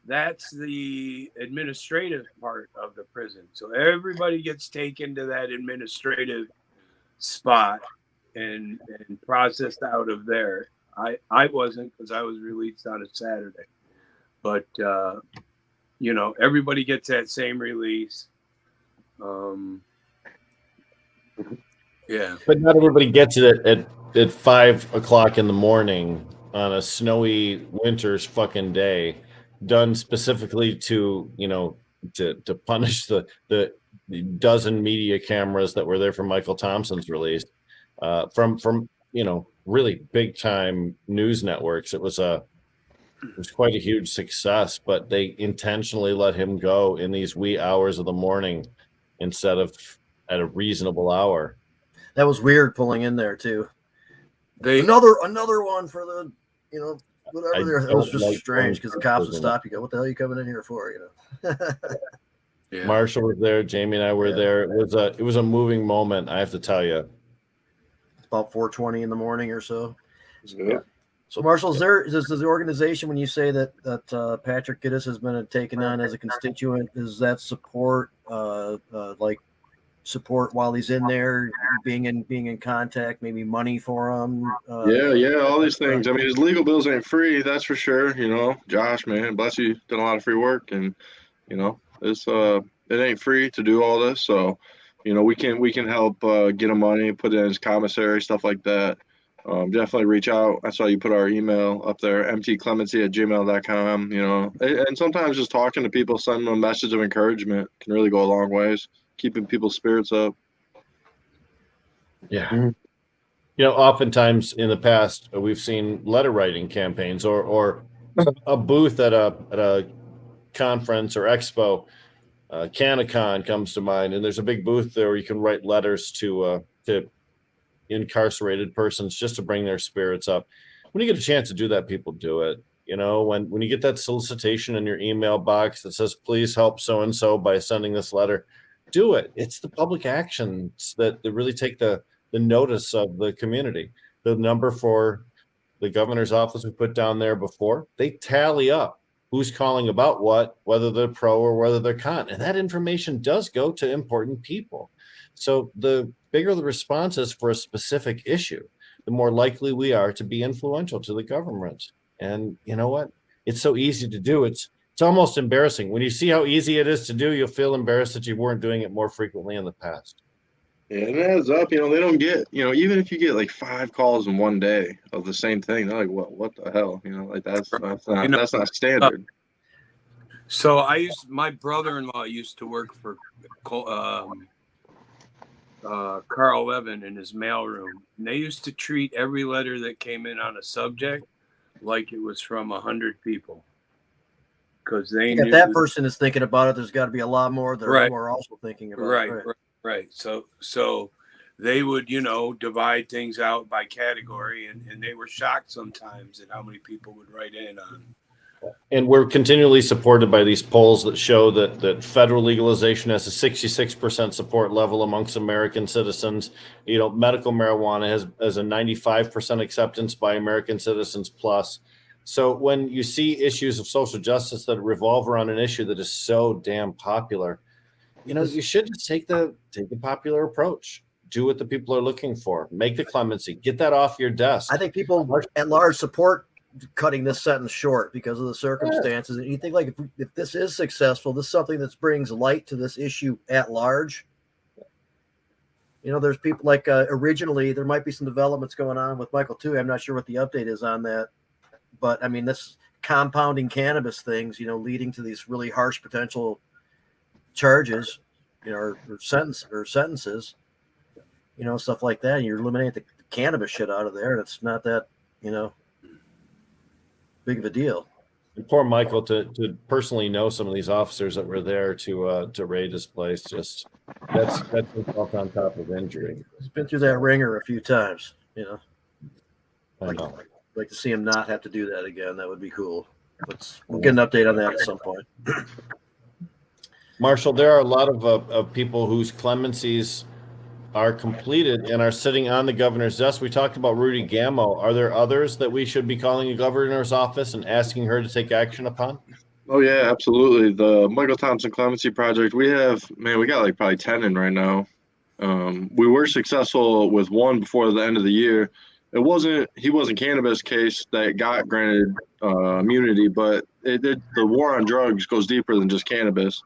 that's the administrative part of the prison. So everybody gets taken to that administrative spot and processed out of there. I wasn't, because I was released on a Saturday, but everybody gets that same release. But not everybody gets it at 5 o'clock in the morning on a snowy winter's fucking day, done specifically to punish the dozen media cameras that were there for Michael Thompson's release, from really big time news networks. It was quite a huge success, but they intentionally let him go in these wee hours of the morning instead of at a reasonable hour. That was weird pulling in there too. They Another one for the whatever. It was just like strange because the cops would prison. stop you. Go, what the hell are you coming in here for? yeah. Marshall was there. Jamie and I were there. It was a moving moment, I have to tell you. It's about 4:20 in the morning or so. Yeah. So, Marshall, does the organization, when you say that Patrick Giddis has been taken on as a constituent, is that support like support while he's in there, being in contact, maybe money for him? Yeah, all these things. I mean, his legal bills ain't free, that's for sure. Josh, man, bless you, done a lot of free work, and it's it ain't free to do all this. So, we can help get him money, put it in his commissary, stuff like that. Definitely reach out. I saw you put our email up there, mtclemency@gmail.com. And sometimes just talking to people, sending them a message of encouragement can really go a long ways, keeping people's spirits up. Yeah. Mhm. Oftentimes in the past, we've seen letter writing campaigns or a booth at a conference or expo. Canacon comes to mind, and there's a big booth there where you can write letters to incarcerated persons just to bring their spirits up. When you get a chance to do that, people do it. When you get that solicitation in your email box that says, please help so-and-so by sending this letter, do it. It's the public actions that really take the notice of the community. The number for the governor's office we put down there before, they tally up who's calling about what, whether they're pro or whether they're con. And that information does go to important people. So the bigger the response is for a specific issue, the more likely we are to be influential to the government. And you know what? It's so easy to do. It's almost embarrassing. When you see how easy it is to do, you'll feel embarrassed that you weren't doing it more frequently in the past. Yeah, and it adds up. They don't get, even if you get like 5 calls in one day of the same thing, they're like, what the hell? That's not standard. So my brother-in-law used to work for Carl Levin in his mailroom, and they used to treat every letter that came in on a subject like it was from 100 people, because they knew if that person is thinking about it, there's got to be a lot more that Right. are also thinking about it. Right. So they would, divide things out by category, and they were shocked sometimes at how many people would write in on. And we're continually supported by these polls that show that federal legalization has a 66% support level amongst American citizens. Medical marijuana has a 95% acceptance by American citizens plus. So when you see issues of social justice that revolve around an issue that is so damn popular, you should just take the popular approach. Do what the people are looking for. Make the clemency. Get that off your desk. I think people at large support cutting this sentence short because of the circumstances. And you think, like, if this is successful, this is something that brings light to this issue at large. There's people like originally there might be some developments going on with Michael too. I'm not sure what the update is on that, but I mean, this compounding cannabis things, leading to these really harsh potential charges, or sentences, stuff like that. And you're eliminating the cannabis shit out of there, and it's not that, big of a deal. And poor Michael, to personally know some of these officers that were there to raid his place, just that's insult on top of injury. He's been through that ringer a few times, I know. like to see him not have to do that again. That would be cool. We'll get an update on that at some point. Marshall, there are a lot of people whose clemencies are completed and are sitting on the governor's desk. We talked about Rudy Gammo. Are there others that we should be calling the governor's office and asking her to take action upon? Oh yeah, absolutely. The Michael Thompson Clemency Project, we got like probably 10 in right now. We were successful with one before the end of the year. He wasn't cannabis case that got granted immunity, but the war on drugs goes deeper than just cannabis.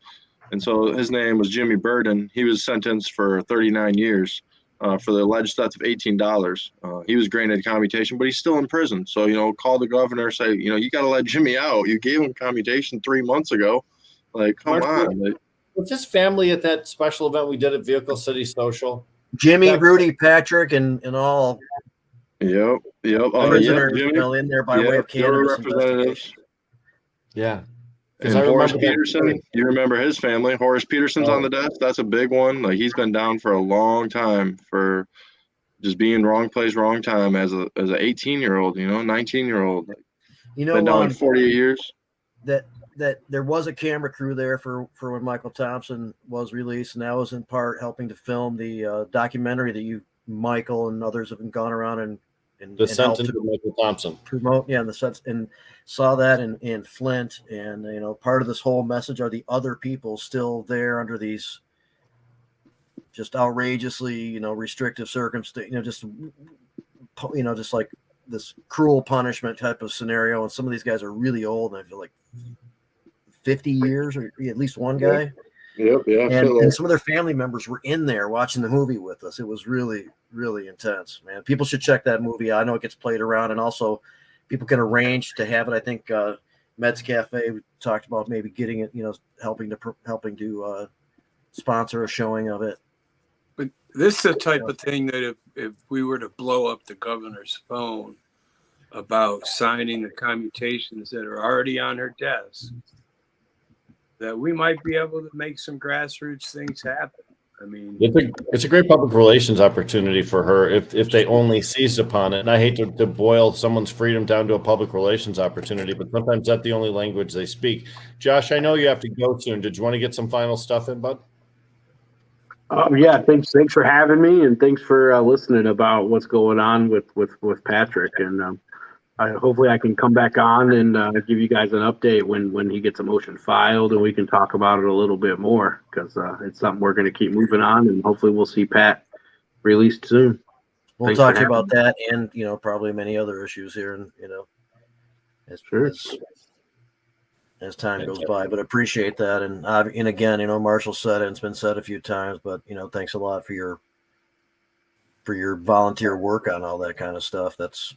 And so his name was Jimmy Burden. He was sentenced for 39 years for the alleged theft of $18. He was granted commutation, but he's still in prison. So, call the governor, say, you got to let Jimmy out. You gave him commutation 3 months ago. Like, come on. Was his family at that special event we did at Vehicle City Social? Jimmy, Yeah. Rudy, Patrick, and all Yep. prisoners Jimmy. in there by way of There were cannabis representatives. investigation. Yeah. And Because I Horace remember Peterson, you remember his family. Horace Peterson's on the desk. That's a big one. Like, he's been down for a long time for just being wrong place, wrong time as a 18-year-old, 19-year-old. You know, Been down 48 years. that there was a camera crew there for when Michael Thompson was released, and that was in part helping to film the documentary that Michael and others have gone around and the and helped sentence of Michael Thompson. promote. Yeah, in the sense, and saw that in Flint, and part of this whole message are the other people still there under these just outrageously restrictive circumstances, just like this cruel punishment type of scenario. And some of these guys are really old, and I feel like 50 years, or at least one guy. Yep. Yeah. And some of their family members were in there watching the movie with us. It was really, really intense, man. People should check that movie. I know it gets played around, and also people can arrange to have it. I think Meds Cafe talked about maybe getting it, helping to sponsor a showing of it. But this is the type of thing that if we were to blow up the governor's phone about signing the commutations that are already on her desk, that we might be able to make some grassroots things happen. I mean, it's a great public relations opportunity for her if they only seized upon it. And I hate to boil someone's freedom down to a public relations opportunity, but sometimes that's the only language they speak. Josh, I know you have to go soon. Did you want to get some final stuff in, bud? Yeah, thanks for having me, and thanks for listening about what's going on with Patrick. And hopefully I can come back on and give you guys an update when he gets a motion filed, and we can talk about it a little bit more, because it's something we're going to keep moving on, and hopefully we'll see Pat released soon. We'll Thanks talk for to you about having that, and probably many other issues here, and Sure. as time goes by. But appreciate that, and again, Marshall said it, and it's been said a few times, but thanks a lot for your volunteer work on all that kind of stuff. That's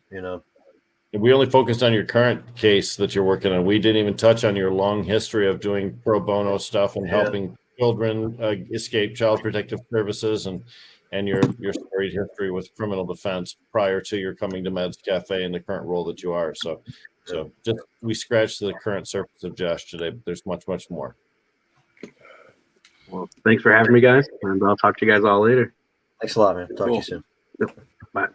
We only focused on your current case that you're working on. We didn't even touch on your long history of doing pro bono stuff and helping children escape Child Protective Services, and your storied history with criminal defense prior to your coming to Meds Cafe and the current role that you are. So just we scratched the current surface of Josh today, but there's much, much more. Well, thanks for having me, guys, and I'll talk to you guys all later. Thanks a lot, man. Talk to you soon. Bye.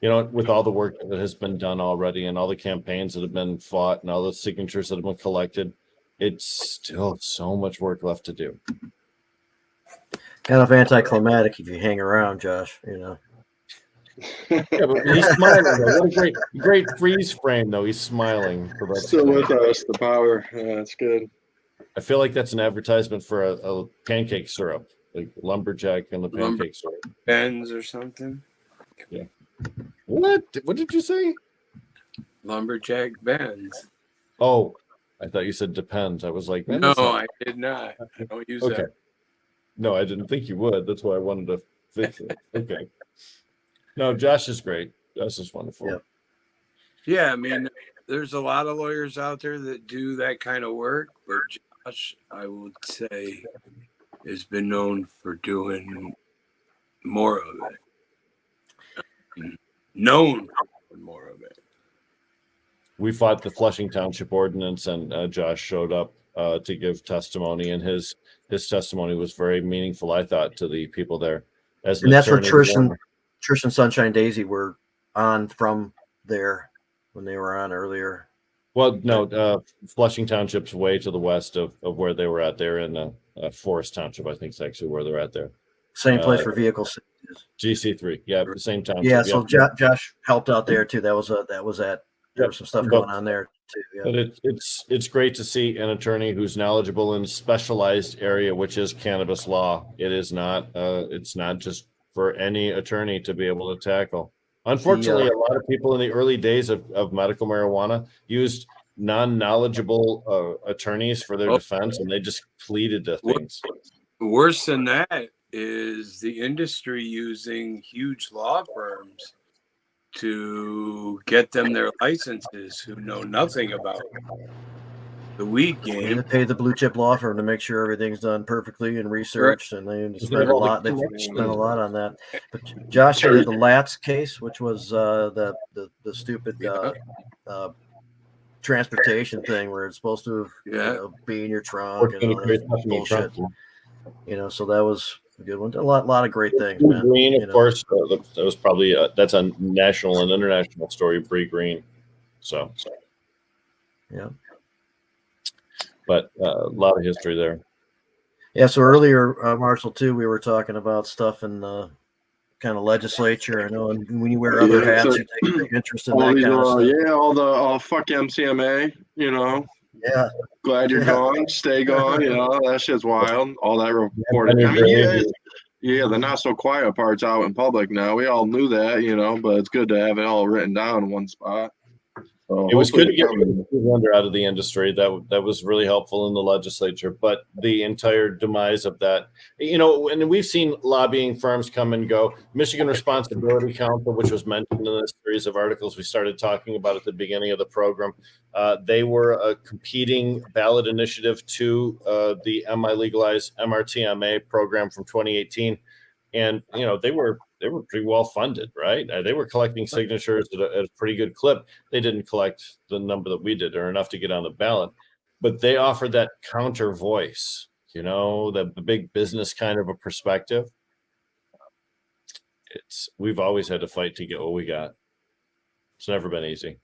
With all the work that has been done already and all the campaigns that have been fought and all the signatures that have been collected, it's still so much work left to do. Kind of anticlimactic if you hang around, Josh. Yeah, but he's smiling though. What a great freeze frame though. He's smiling. Still with us, the power. Yeah, that's good. I feel like that's an advertisement for a pancake syrup, like lumberjack and the pancake syrup. Benz or something. Yeah. What did you say? Lumberjack Benz. Oh, I thought you said depends. I was like, no, I did not. I don't use that. No, I didn't think you would. That's why I wanted to fix it. Okay. No, Josh is great. Josh is wonderful. Yeah, I mean, there's a lot of lawyers out there that do that kind of work, but Josh, I would say, has been known for doing more of it. Known for more of it. We fought the Flushing Township ordinance, and Josh showed up to give testimony, and his testimony was very meaningful, I thought, to the people there. And that's where Trish and Sunshine Daisy were on from there when they were on earlier. Well, no, Flushing Township's way to the west of where they were at. They're in Forest Township, I think is actually where they're at there. Same place for vehicles. GC3, yeah, the same township. Yeah, so Josh helped out there too. There was some stuff going on there too. Yeah. But it's great to see an attorney who's knowledgeable in a specialized area, which is cannabis law. It's not just for any attorney to be able to tackle. Unfortunately, a lot of people in the early days of medical marijuana used non-knowledgeable attorneys for their defense, and they just pleaded to things. Worse than that is the industry using huge law firms to get them their licenses who know nothing about it. the weed They game. pay the blue chip law firm to make sure everything's done perfectly and researched, and they Isn't spend it a all the lot. They connections? spend a lot on that. But Josh, you had the Latz case, which was the stupid Yeah. transportation thing where it's supposed to Yeah. be in your trunk and all Great that stuff in your bullshit. trunk. So that was a good one. A lot of great things, Bree man. Green, of course, that was probably that's a national and international story. Bree Green, so Yeah. But a lot of history there. Yeah. So earlier, Marshall, too, we were talking about stuff in the kind of legislature. I know, and when you wear other hats, you take great interest in that kind of stuff. Yeah, all fuck MCMA, Yeah. Glad you're Yeah. gone. Stay gone. That shit's wild. All that reported. I mean, yeah, the not so quiet part's out in public now. We all knew that, but it's good to have it all written down in one spot. So it was good to get Wonder out of the industry. That was really helpful in the legislature. But the entire demise of that, and we've seen lobbying firms come and go. Michigan Responsibility Council, which was mentioned in this series of articles we started talking about at the beginning of the program, they were a competing ballot initiative to the Legalize MRTMA program from 2018, and they were pretty well funded, right? They were collecting signatures at a pretty good clip. They didn't collect the number that we did or enough to get on the ballot, but they offered that counter voice, the big business kind of a perspective. We've always had to fight to get what we got. It's never been easy.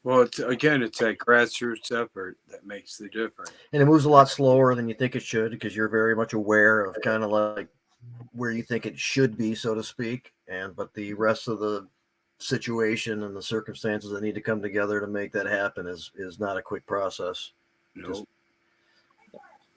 Well, it's that grassroots effort that makes the difference. And it moves a lot slower than you think it should, because you're very much aware of kind of like where you think it should be, so to speak, but the rest of the situation and the circumstances that need to come together to make that happen is not a quick process. No.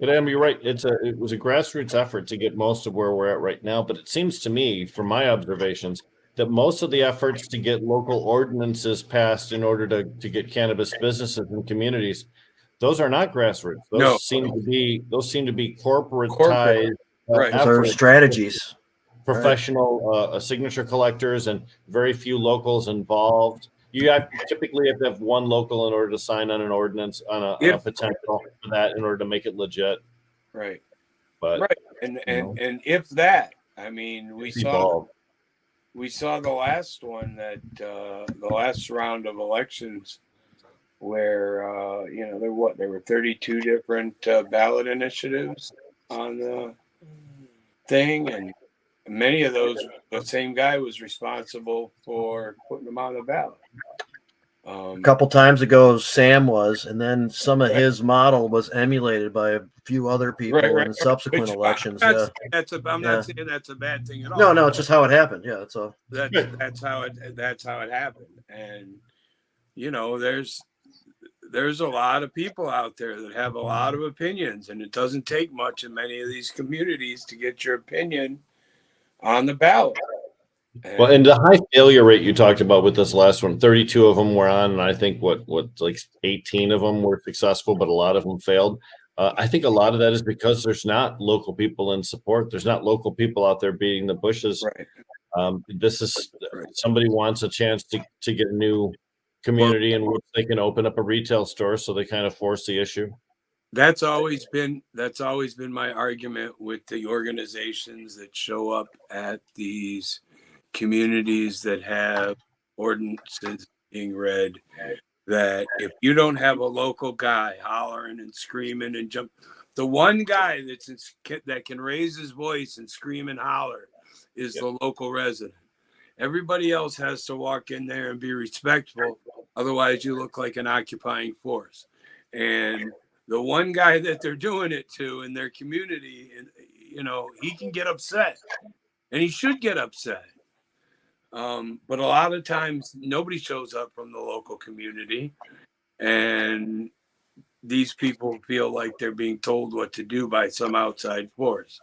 But you're right. It was a grassroots effort to get most of where we're at right now. But it seems to me, from my observations, that most of the efforts to get local ordinances passed in order to get cannabis businesses and communities, those are not grassroots. Those seem to be corporatized. Right. Those are strategies. Professional signature collectors and very few locals involved. You typically have to have one local in order to sign on an ordinance on a potential for that in order to make it legit. Right. But right. And if that, I mean, we saw the last one that the last round of elections where there were 32 different ballot initiatives on the thing, and many of those the same guy was responsible for putting them on the ballot. A couple times ago, Sam was, and then some of his model was emulated by a few other people in subsequent elections. I'm not saying that's a bad thing at all. No, it's just how it happened. Yeah, that's all. That's how it happened, and there's a lot of people out there that have a lot of opinions, and it doesn't take much in many of these communities to get your opinion on the ballot. And the high failure rate you talked about with this last one, 32 of them were on, and I think like 18 of them were successful, but a lot of them failed. I think a lot of that is because there's not local people in support. There's not local people out there beating the bushes. Right. This is somebody wants a chance to get a new community in which they can open up a retail store, so they kind of force the issue. That's always been my argument with the organizations that show up at these communities that have ordinances being read, that if you don't have a local guy hollering and screaming and jump, the one guy that can raise his voice and scream and holler is the local resident. Everybody else has to walk in there and be respectful. Otherwise, you look like an occupying force. And the one guy that they're doing it to in their community, he can get upset, and he should get upset. But a lot of times nobody shows up from the local community, and these people feel like they're being told what to do by some outside force.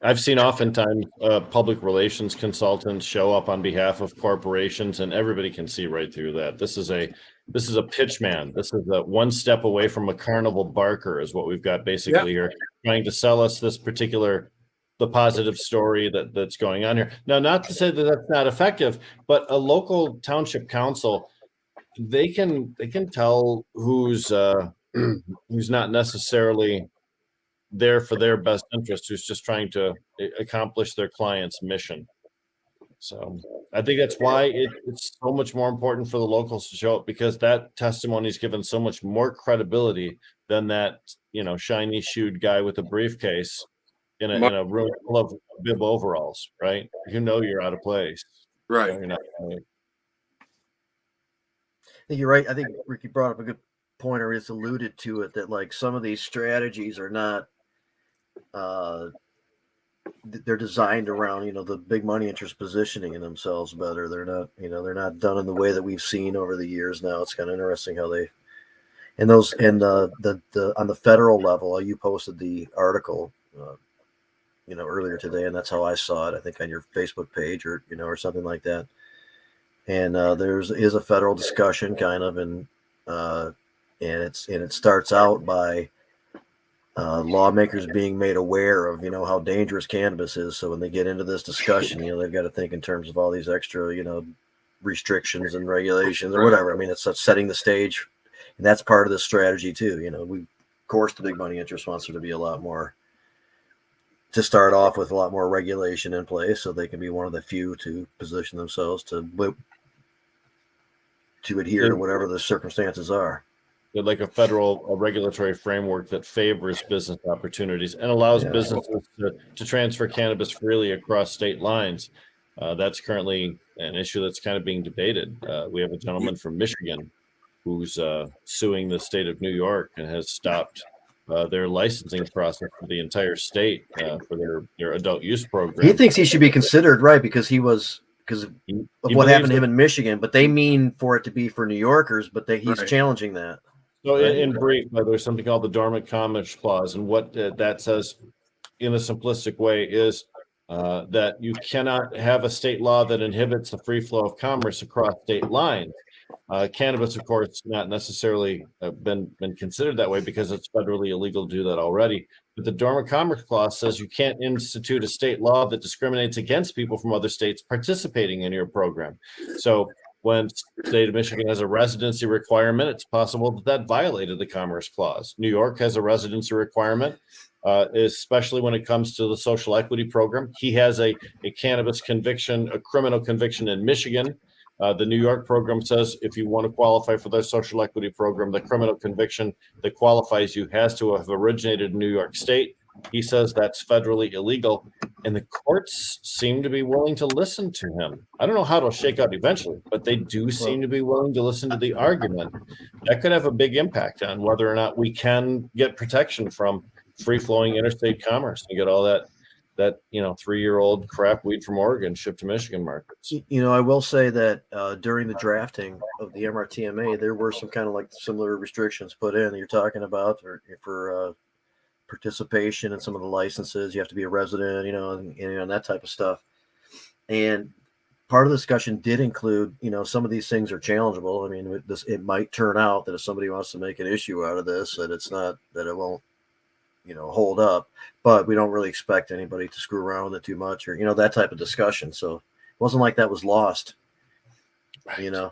I've seen oftentimes public relations consultants show up on behalf of corporations, and everybody can see right through that. This is a pitch man. This is one step away from a carnival barker is what we've got basically here, trying to sell us this particular the positive story that's going on here. Now, not to say that that's not effective, but a local township council they can tell who's who's not necessarily there for their best interest, who's just trying to accomplish their client's mission. So I think that's why it's so much more important for the locals to show up, because that testimony is given so much more credibility than that, shiny shoed guy with a briefcase in a room full of bib overalls, right? You're out of place. Right. You're not, I think you're right. I think Ricky brought up a good point, or he's alluded to it, that like some of these strategies are not they're designed around the big money interest positioning in themselves better. They're not done in the way that we've seen over the years. Now it's kind of interesting how they and the on the federal level. You posted the article earlier today, and that's how I saw it. I think on your Facebook page or something like that. And is a federal discussion kind of, and it starts out by lawmakers being made aware of how dangerous cannabis is. So when they get into this discussion, they've got to think in terms of all these extra restrictions and regulations or whatever. I mean, it's setting the stage, and that's part of the strategy too. Of course the big money interest wants there to be a lot more, to start off with a lot more regulation in place, so they can be one of the few to position themselves to adhere to whatever the circumstances are. like a federal regulatory framework that favors business opportunities and allows businesses to transfer cannabis freely across state lines. That's currently an issue that's kind of being debated. We have a gentleman from Michigan who's suing the state of New York and has stopped their licensing process for the entire state for their adult use program. He thinks he should be considered, right, because of what happened to him in Michigan, but they mean for it to be for New Yorkers, but he's challenging that. So in brief, there's something called the Dormant Commerce Clause, and what that says in a simplistic way is that you cannot have a state law that inhibits the free flow of commerce across state lines. Cannabis, of course, not necessarily been considered that way because it's federally illegal to do that already. But the Dormant Commerce Clause says you can't institute a state law that discriminates against people from other states participating in your program. So when the state of Michigan has a residency requirement, it's possible that violated the Commerce Clause. New York has a residency requirement, especially when it comes to the social equity program. He has a cannabis conviction, a criminal conviction in Michigan. The New York program says if you want to qualify for their social equity program, the criminal conviction that qualifies you has to have originated in New York State. He says that's federally illegal, and the courts seem to be willing to listen to him. I don't know how it'll shake out eventually, but they do seem to be willing to listen to the argument. That could have a big impact on whether or not we can get protection from free-flowing interstate commerce and get all that 3-year-old crap weed from Oregon shipped to Michigan markets. I will say that during the drafting of the MRTMA, there were some kind of like similar restrictions put in that you're talking about for participation in some of the licenses. You have to be a resident, and that type of stuff. And part of the discussion did include, some of these things are challengeable. I mean, it might turn out that if somebody wants to make an issue out of this, that it won't, hold up, but we don't really expect anybody to screw around with it too much, or, that type of discussion. So it wasn't like that was lost, right. Yeah.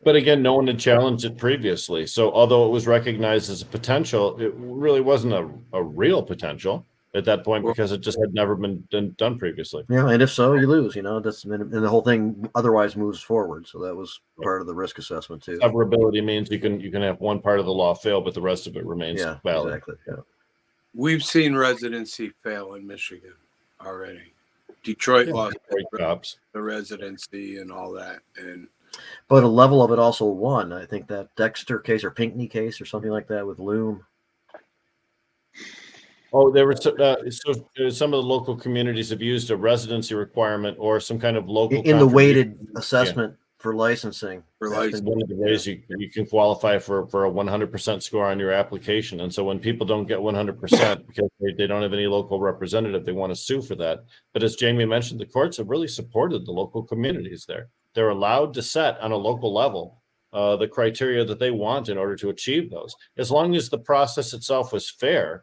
But again, no one had challenged it previously. So although it was recognized as a potential, it really wasn't a real potential at that point because it just had never been done previously. Yeah. And if so, you lose, and the whole thing otherwise moves forward. So that was part of the risk assessment too. Severability means you can have one part of the law fail, but the rest of it remains valid. Exactly. Yeah. We've seen residency fail in Michigan already. Detroit lost the residency and all that. But a level of it also won. I think that Dexter case or Pinckney case or something like that with Loom. Oh, there were some of the local communities have used a residency requirement or some kind of local in the weighted assessment for licensing. One of the ways you can qualify for a 100% score on your application. And so when people don't get 100% because they don't have any local representative, they want to sue for that. But as Jamie mentioned, the courts have really supported the local communities there. They're allowed to set on a local level the criteria that they want in order to achieve those, as long as the process itself was fair.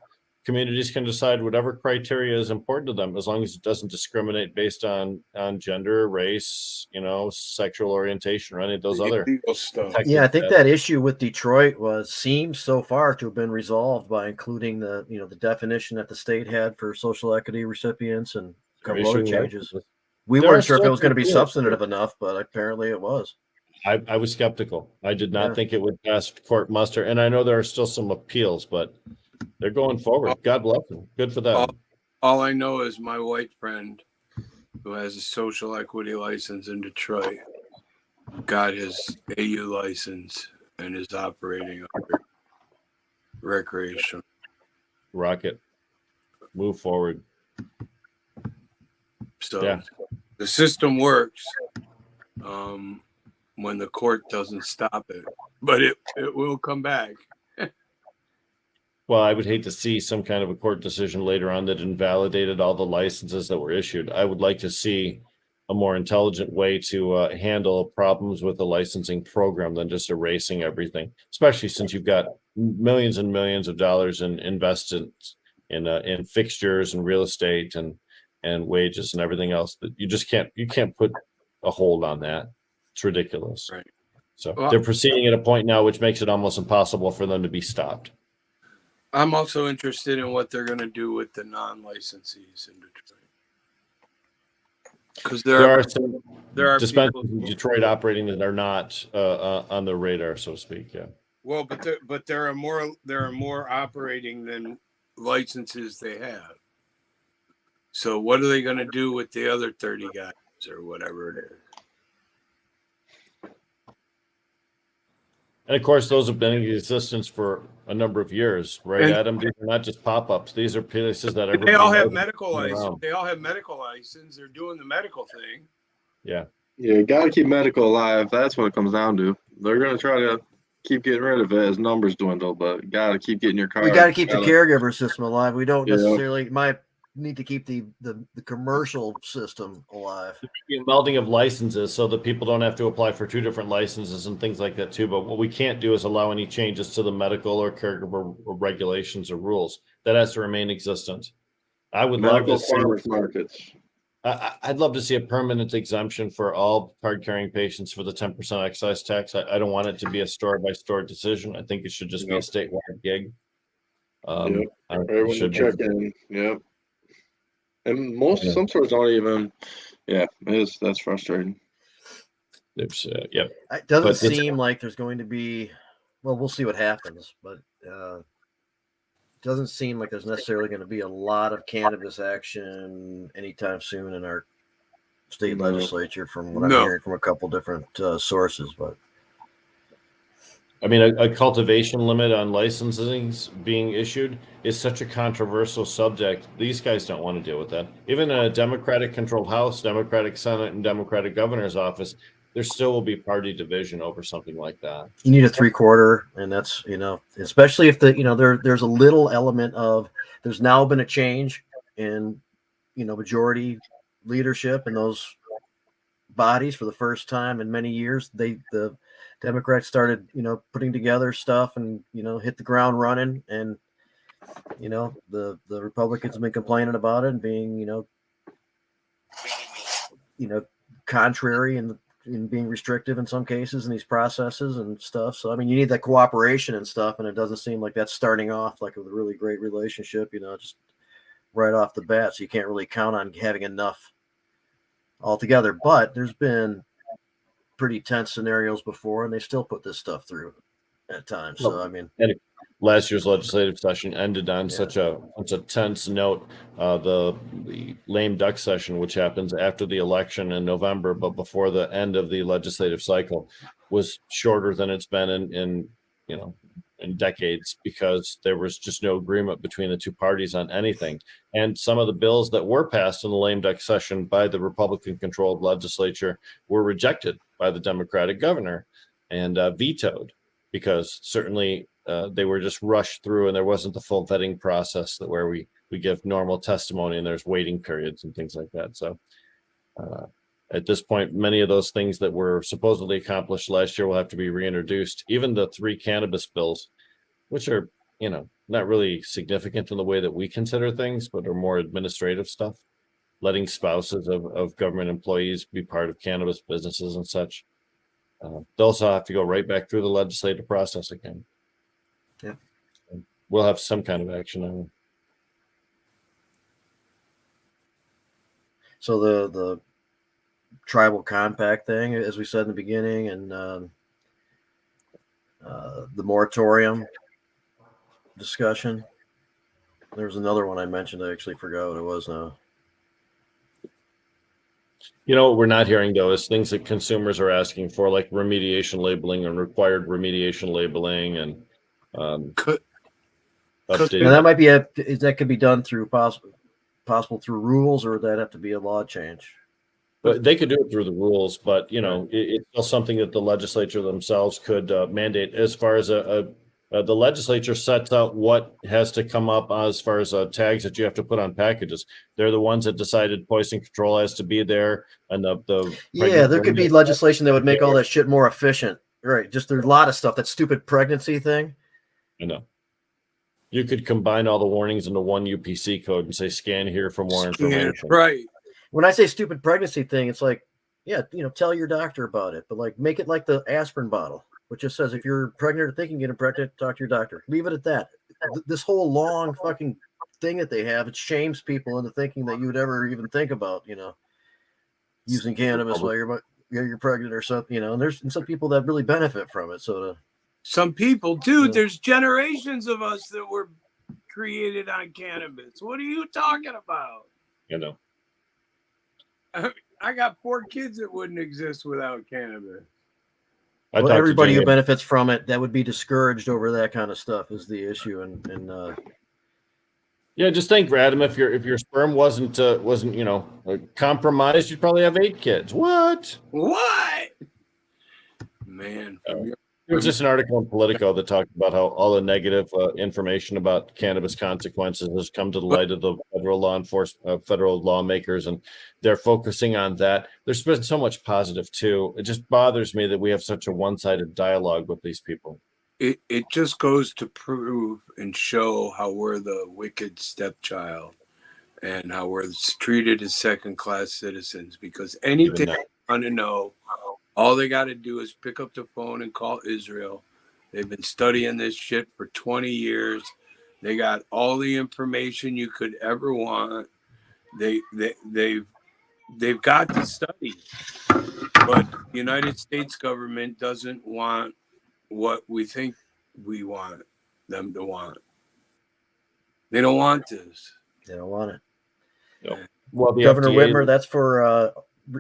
communities can decide whatever criteria is important to them, as long as it doesn't discriminate based on gender, race, sexual orientation, or any of those other Illegal stuff. protected Yeah, I think status. that issue with Detroit seems so far to have been resolved by including the definition that the state had for social equity recipients and a couple other Issuing changes. licenses. We There are weren't sure if it still was going to be some appeals. substantive enough, but apparently it was. I was skeptical. I did not Yeah. think it would pass court muster, and I know there are still some appeals, but they're going forward. God bless them. Good for them. All I know is my white friend, who has a social equity license in Detroit, got his AU license and is operating under recreational. Rocket. Move forward. So Yeah. the system works when the court doesn't stop it, but it will come back. Well, I would hate to see some kind of a court decision later on that invalidated all the licenses that were issued. I would like to see a more intelligent way to handle problems with the licensing program than just erasing everything, especially since you've got millions and millions of dollars invested in fixtures and real estate and wages and everything else that you can't put a hold on that. It's ridiculous. Right. So Well, they're proceeding at a point now which makes it almost impossible for them to be stopped. I'm also interested in what they're going to do with the non-licensees in Detroit. Because There are some there are dispensaries people, in Detroit operating that are not on the radar, so to speak. Yeah. well, but there are more operating than licenses they have. So what are they going to do with the other 30 guys or whatever it is? And of course, those have been in existence for a number of years, right, And- Adam? These are not just pop-ups. These are places that They everybody all have knows medical around. license. They all have medical license. They're doing the medical thing. Yeah. Yeah, got to keep medical alive. That's what it comes down to. They're going to try to keep getting rid of it as numbers dwindle, but got to keep getting your car. We got to keep the caregiver system alive. We don't Yeah. necessarily might need to keep the commercial system alive. Melding of licenses so that people don't have to apply for two different licenses and things like that too. But what we can't do is allow any changes to the medical or caregiver regulations or rules. That has to remain existent. I would love Medical to see. farmers markets. I'd love to see a permanent exemption for all card-carrying patients for the 10% excise tax. I don't want it to be a store-by-store decision. I think it should just be a statewide gig. Yep. I Right when you should check in. Yep. And some stores don't even. Yeah, that's frustrating. There's, yep. It doesn't But this- seem like there's going to be. Well, we'll see what happens, but doesn't seem like there's necessarily going to be a lot of cannabis action anytime soon in our state No. legislature, from what I'm No. hearing from a couple different sources. But I mean, a cultivation limit on licensing being issued is such a controversial subject. These guys don't want to deal with that. Even a Democratic-controlled House, Democratic Senate, and Democratic Governor's office, there still will be party division over something like that. you need a 3/4, and that's especially if there's a little element of there's now been a change in majority leadership in those bodies for the first time in many years. The Democrats started putting together stuff and hit the ground running, and the Republicans have been complaining about it and being contrary and being restrictive in some cases in these processes and stuff. So I mean, you need that cooperation and stuff, and it doesn't seem like that's starting off like with a really great relationship, just right off the bat. So you can't really count on having enough altogether. But there's been pretty tense scenarios before, and they still put this stuff through at times. So I mean, Last year's legislative session ended on such a tense note. The lame duck session, which happens after the election in November, but before the end of the legislative cycle, was shorter than it's been in decades, because there was just no agreement between the two parties on anything. And some of the bills that were passed in the lame duck session by the Republican-controlled legislature were rejected by the Democratic governor and vetoed, because certainly they were just rushed through, and there wasn't the full vetting process where we give normal testimony and there's waiting periods and things like that. So at this point, many of those things that were supposedly accomplished last year will have to be reintroduced. Even the 3 cannabis bills, which are not really significant in the way that we consider things, but are more administrative stuff. Letting spouses of government employees be part of cannabis businesses and such. They'll also have to go right back through the legislative process again. Yeah. We'll have some kind of action on it. So the tribal compact thing, as we said in the beginning, and the moratorium discussion. There's another one I mentioned. I actually forgot what it was now. What we're not hearing though is things that consumers are asking for, like remediation labeling and required remediation labeling, and Could- updating. And that might be that could be done through possible through rules, or would that have to be a law change? But they could do it through the rules, but it's still something that the legislature themselves could mandate. As far as the legislature sets out what has to come up as far as tags that you have to put on packages. They're the ones that decided poison control has to be there, and there could be legislation that would make all that shit more efficient. Right? Just there's a lot of stuff. That stupid pregnancy thing. I know. You could combine all the warnings into one UPC code and say scan here for more information. Right. When I say stupid pregnancy thing, it's like, tell your doctor about it, but like make it like the aspirin bottle, which just says if you're pregnant or thinking you're pregnant, talk to your doctor. Leave it at that. This whole long fucking thing that they have, it shames people into thinking that you would ever even think about, using cannabis while you're pregnant or something, and there's some people that really benefit from it. So some people, dude, there's generations of us that were created on cannabis. What are you talking about? I got 4 kids that wouldn't exist without cannabis. Everybody who benefits from it that would be discouraged over that kind of stuff is the issue. And just think, Adam, if your sperm wasn't compromised, you'd probably have 8 kids. What? Man. There was just an article in Politico that talked about how all the negative information about cannabis consequences has come to the light of the federal law enforcement, federal lawmakers, and they're focusing on that. There's been so much positive too. It just bothers me that we have such a one-sided dialogue with these people. It just goes to prove and show how we're the wicked stepchild and how we're treated as second-class citizens, because anything you want to know, all they got to do is pick up the phone and call Israel. They've been studying this shit for 20 years. They got all the information you could ever want. They've got the study, but the United States government doesn't want what we think we want them to want. They don't want this. They don't want it. No. Well, Governor Whitmer, that's for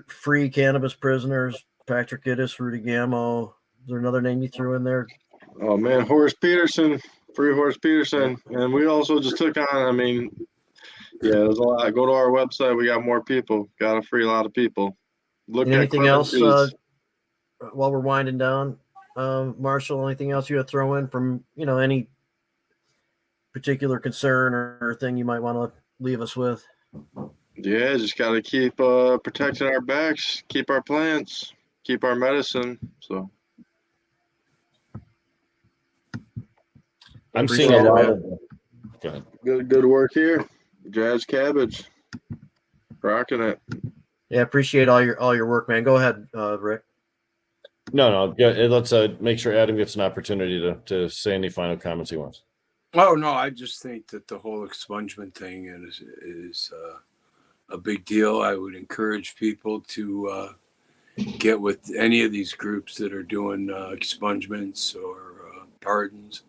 free cannabis prisoners. Patrick Gittes, Rudy Gammo. Is there another name you threw in there? Oh man, Horace Peterson, free Horace Peterson, and we also just took on. There's a lot. Go to our website. We got more people. Got to free a lot of people. Look at anything else while we're winding down, Marshall? Anything else you want to throw in from any particular concern or thing you might want to leave us with? Yeah, just got to keep protecting our backs, keep our plants, keep our medicine. So I'm seeing a lot of good work here. Jazz Cabbage, rocking it. Yeah, appreciate all your work, man. Go ahead, Rick. No. Yeah, let's make sure Adam gets an opportunity to say any final comments he wants. Oh no, I just think that the whole expungement thing is a big deal. I would encourage people to get with any of these groups that are doing expungements or pardons.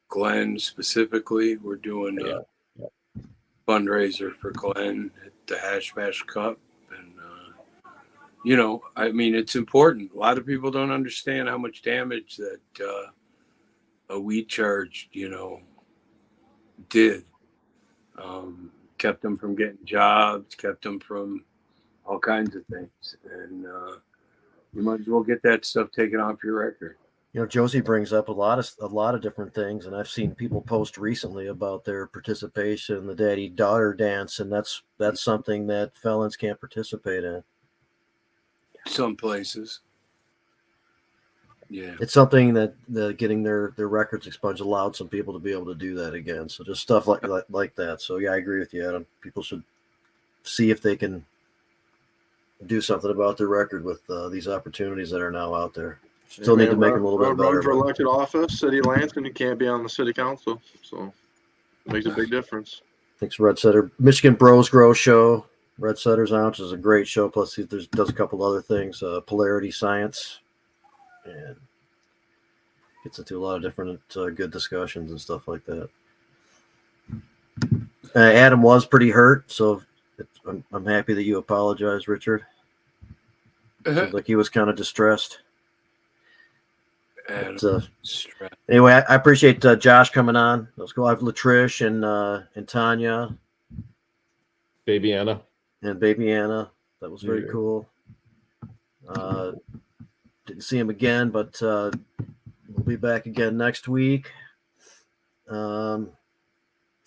Glenn specifically, we're doing a fundraiser for Glenn at the Hash Bash Cup, and it's important. A lot of people don't understand how much damage that a weed charge, did. Kept them from getting jobs, kept them from all kinds of things, and you might as well get that stuff taken off your record. Josie brings up a lot of different things, and I've seen people post recently about their participation in the daddy-daughter dance, and that's something that felons can't participate in. Some places. Yeah. it's something that getting their records expunged allowed some people to be able to do that again. So just stuff like that. So yeah, I agree with you, Adam. People should see if they can do something about their record with these opportunities that are now out there. Still need to make them a little bit better. Run for elected office, city of Lansing, you can't be on the city council, so it makes a big difference. Thanks, Red Setter. Michigan Bros Grow Show. Red Setter's Ounce is a great show. Plus, he does a couple other things. Polarity Science, and gets into a lot of different good discussions and stuff like that. Adam was pretty hurt, so I'm happy that you apologized, Richard. Seems like he was kind of distressed. But, anyway, I appreciate Josh coming on. Let's go have Latrish and Tanya. Baby Anna. And Baby Anna. That was very cool. Didn't see him again, but we'll be back again next week. And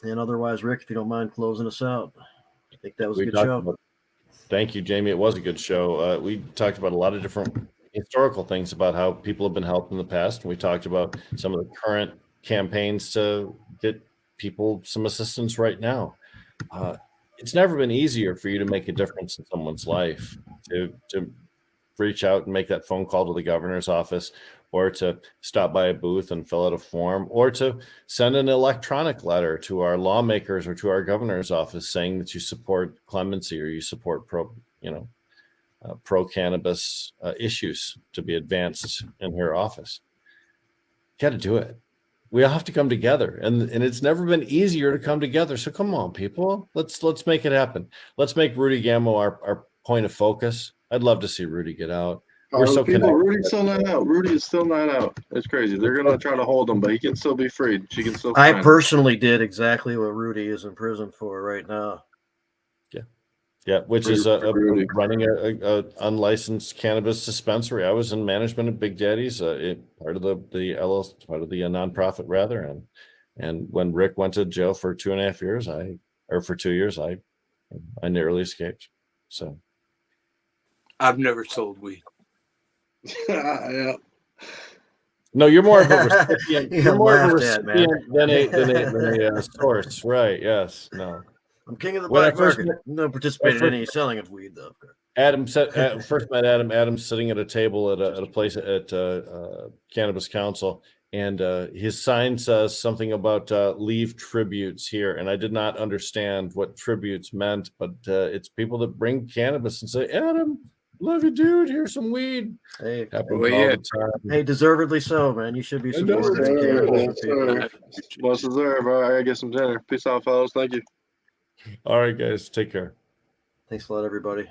otherwise, Rick, if you don't mind closing us out. I think that was a good show. Thank you, Jamie. It was a good show. We talked about a lot of different historical things about how people have been helped in the past. And we talked about some of the current campaigns to get people some assistance right now. It's never been easier for you to make a difference in someone's life, to reach out and make that phone call to the governor's office, or to stop by a booth and fill out a form, or to send an electronic letter to our lawmakers or to our governor's office saying that you support clemency or you support pro-cannabis issues to be advanced in her office. You got to do it. We all have to come together, and it's never been easier to come together. So come on, people, let's make it happen. Let's make Rudy Gammo our point of focus. I'd love to see Rudy get out. We're so connected. Rudy's still not out. Rudy is still not out. It's crazy. They're gonna try to hold him, but he can still be freed. She can still. I personally did exactly what Rudy is in prison for right now. Yeah, which is running a unlicensed cannabis dispensary. I was in management of Big Daddy's, part of the LLC, part of the nonprofit rather, and when Rick went to jail for 2.5 years, for 2 years, I narrowly escaped. So, I've never sold weed. Yeah. No, you're more of a recipient. You're more of a recipient than a a source, right? Yes. No. I'm king of the black market. No participated in any selling of weed, though. Adam first met Adam. Adam's sitting at a table at a place at Cannabis Council, and his sign says something about leave tributes here, and I did not understand what tributes meant, but it's people that bring cannabis and say, Adam, love you, dude. Here's some weed. Hey, hey, deservedly so, man. You should be supporting cannabis. Well deserved. I gotta get some dinner. Peace out, fellas. Thank you. All right, guys. Take care. Thanks a lot, everybody.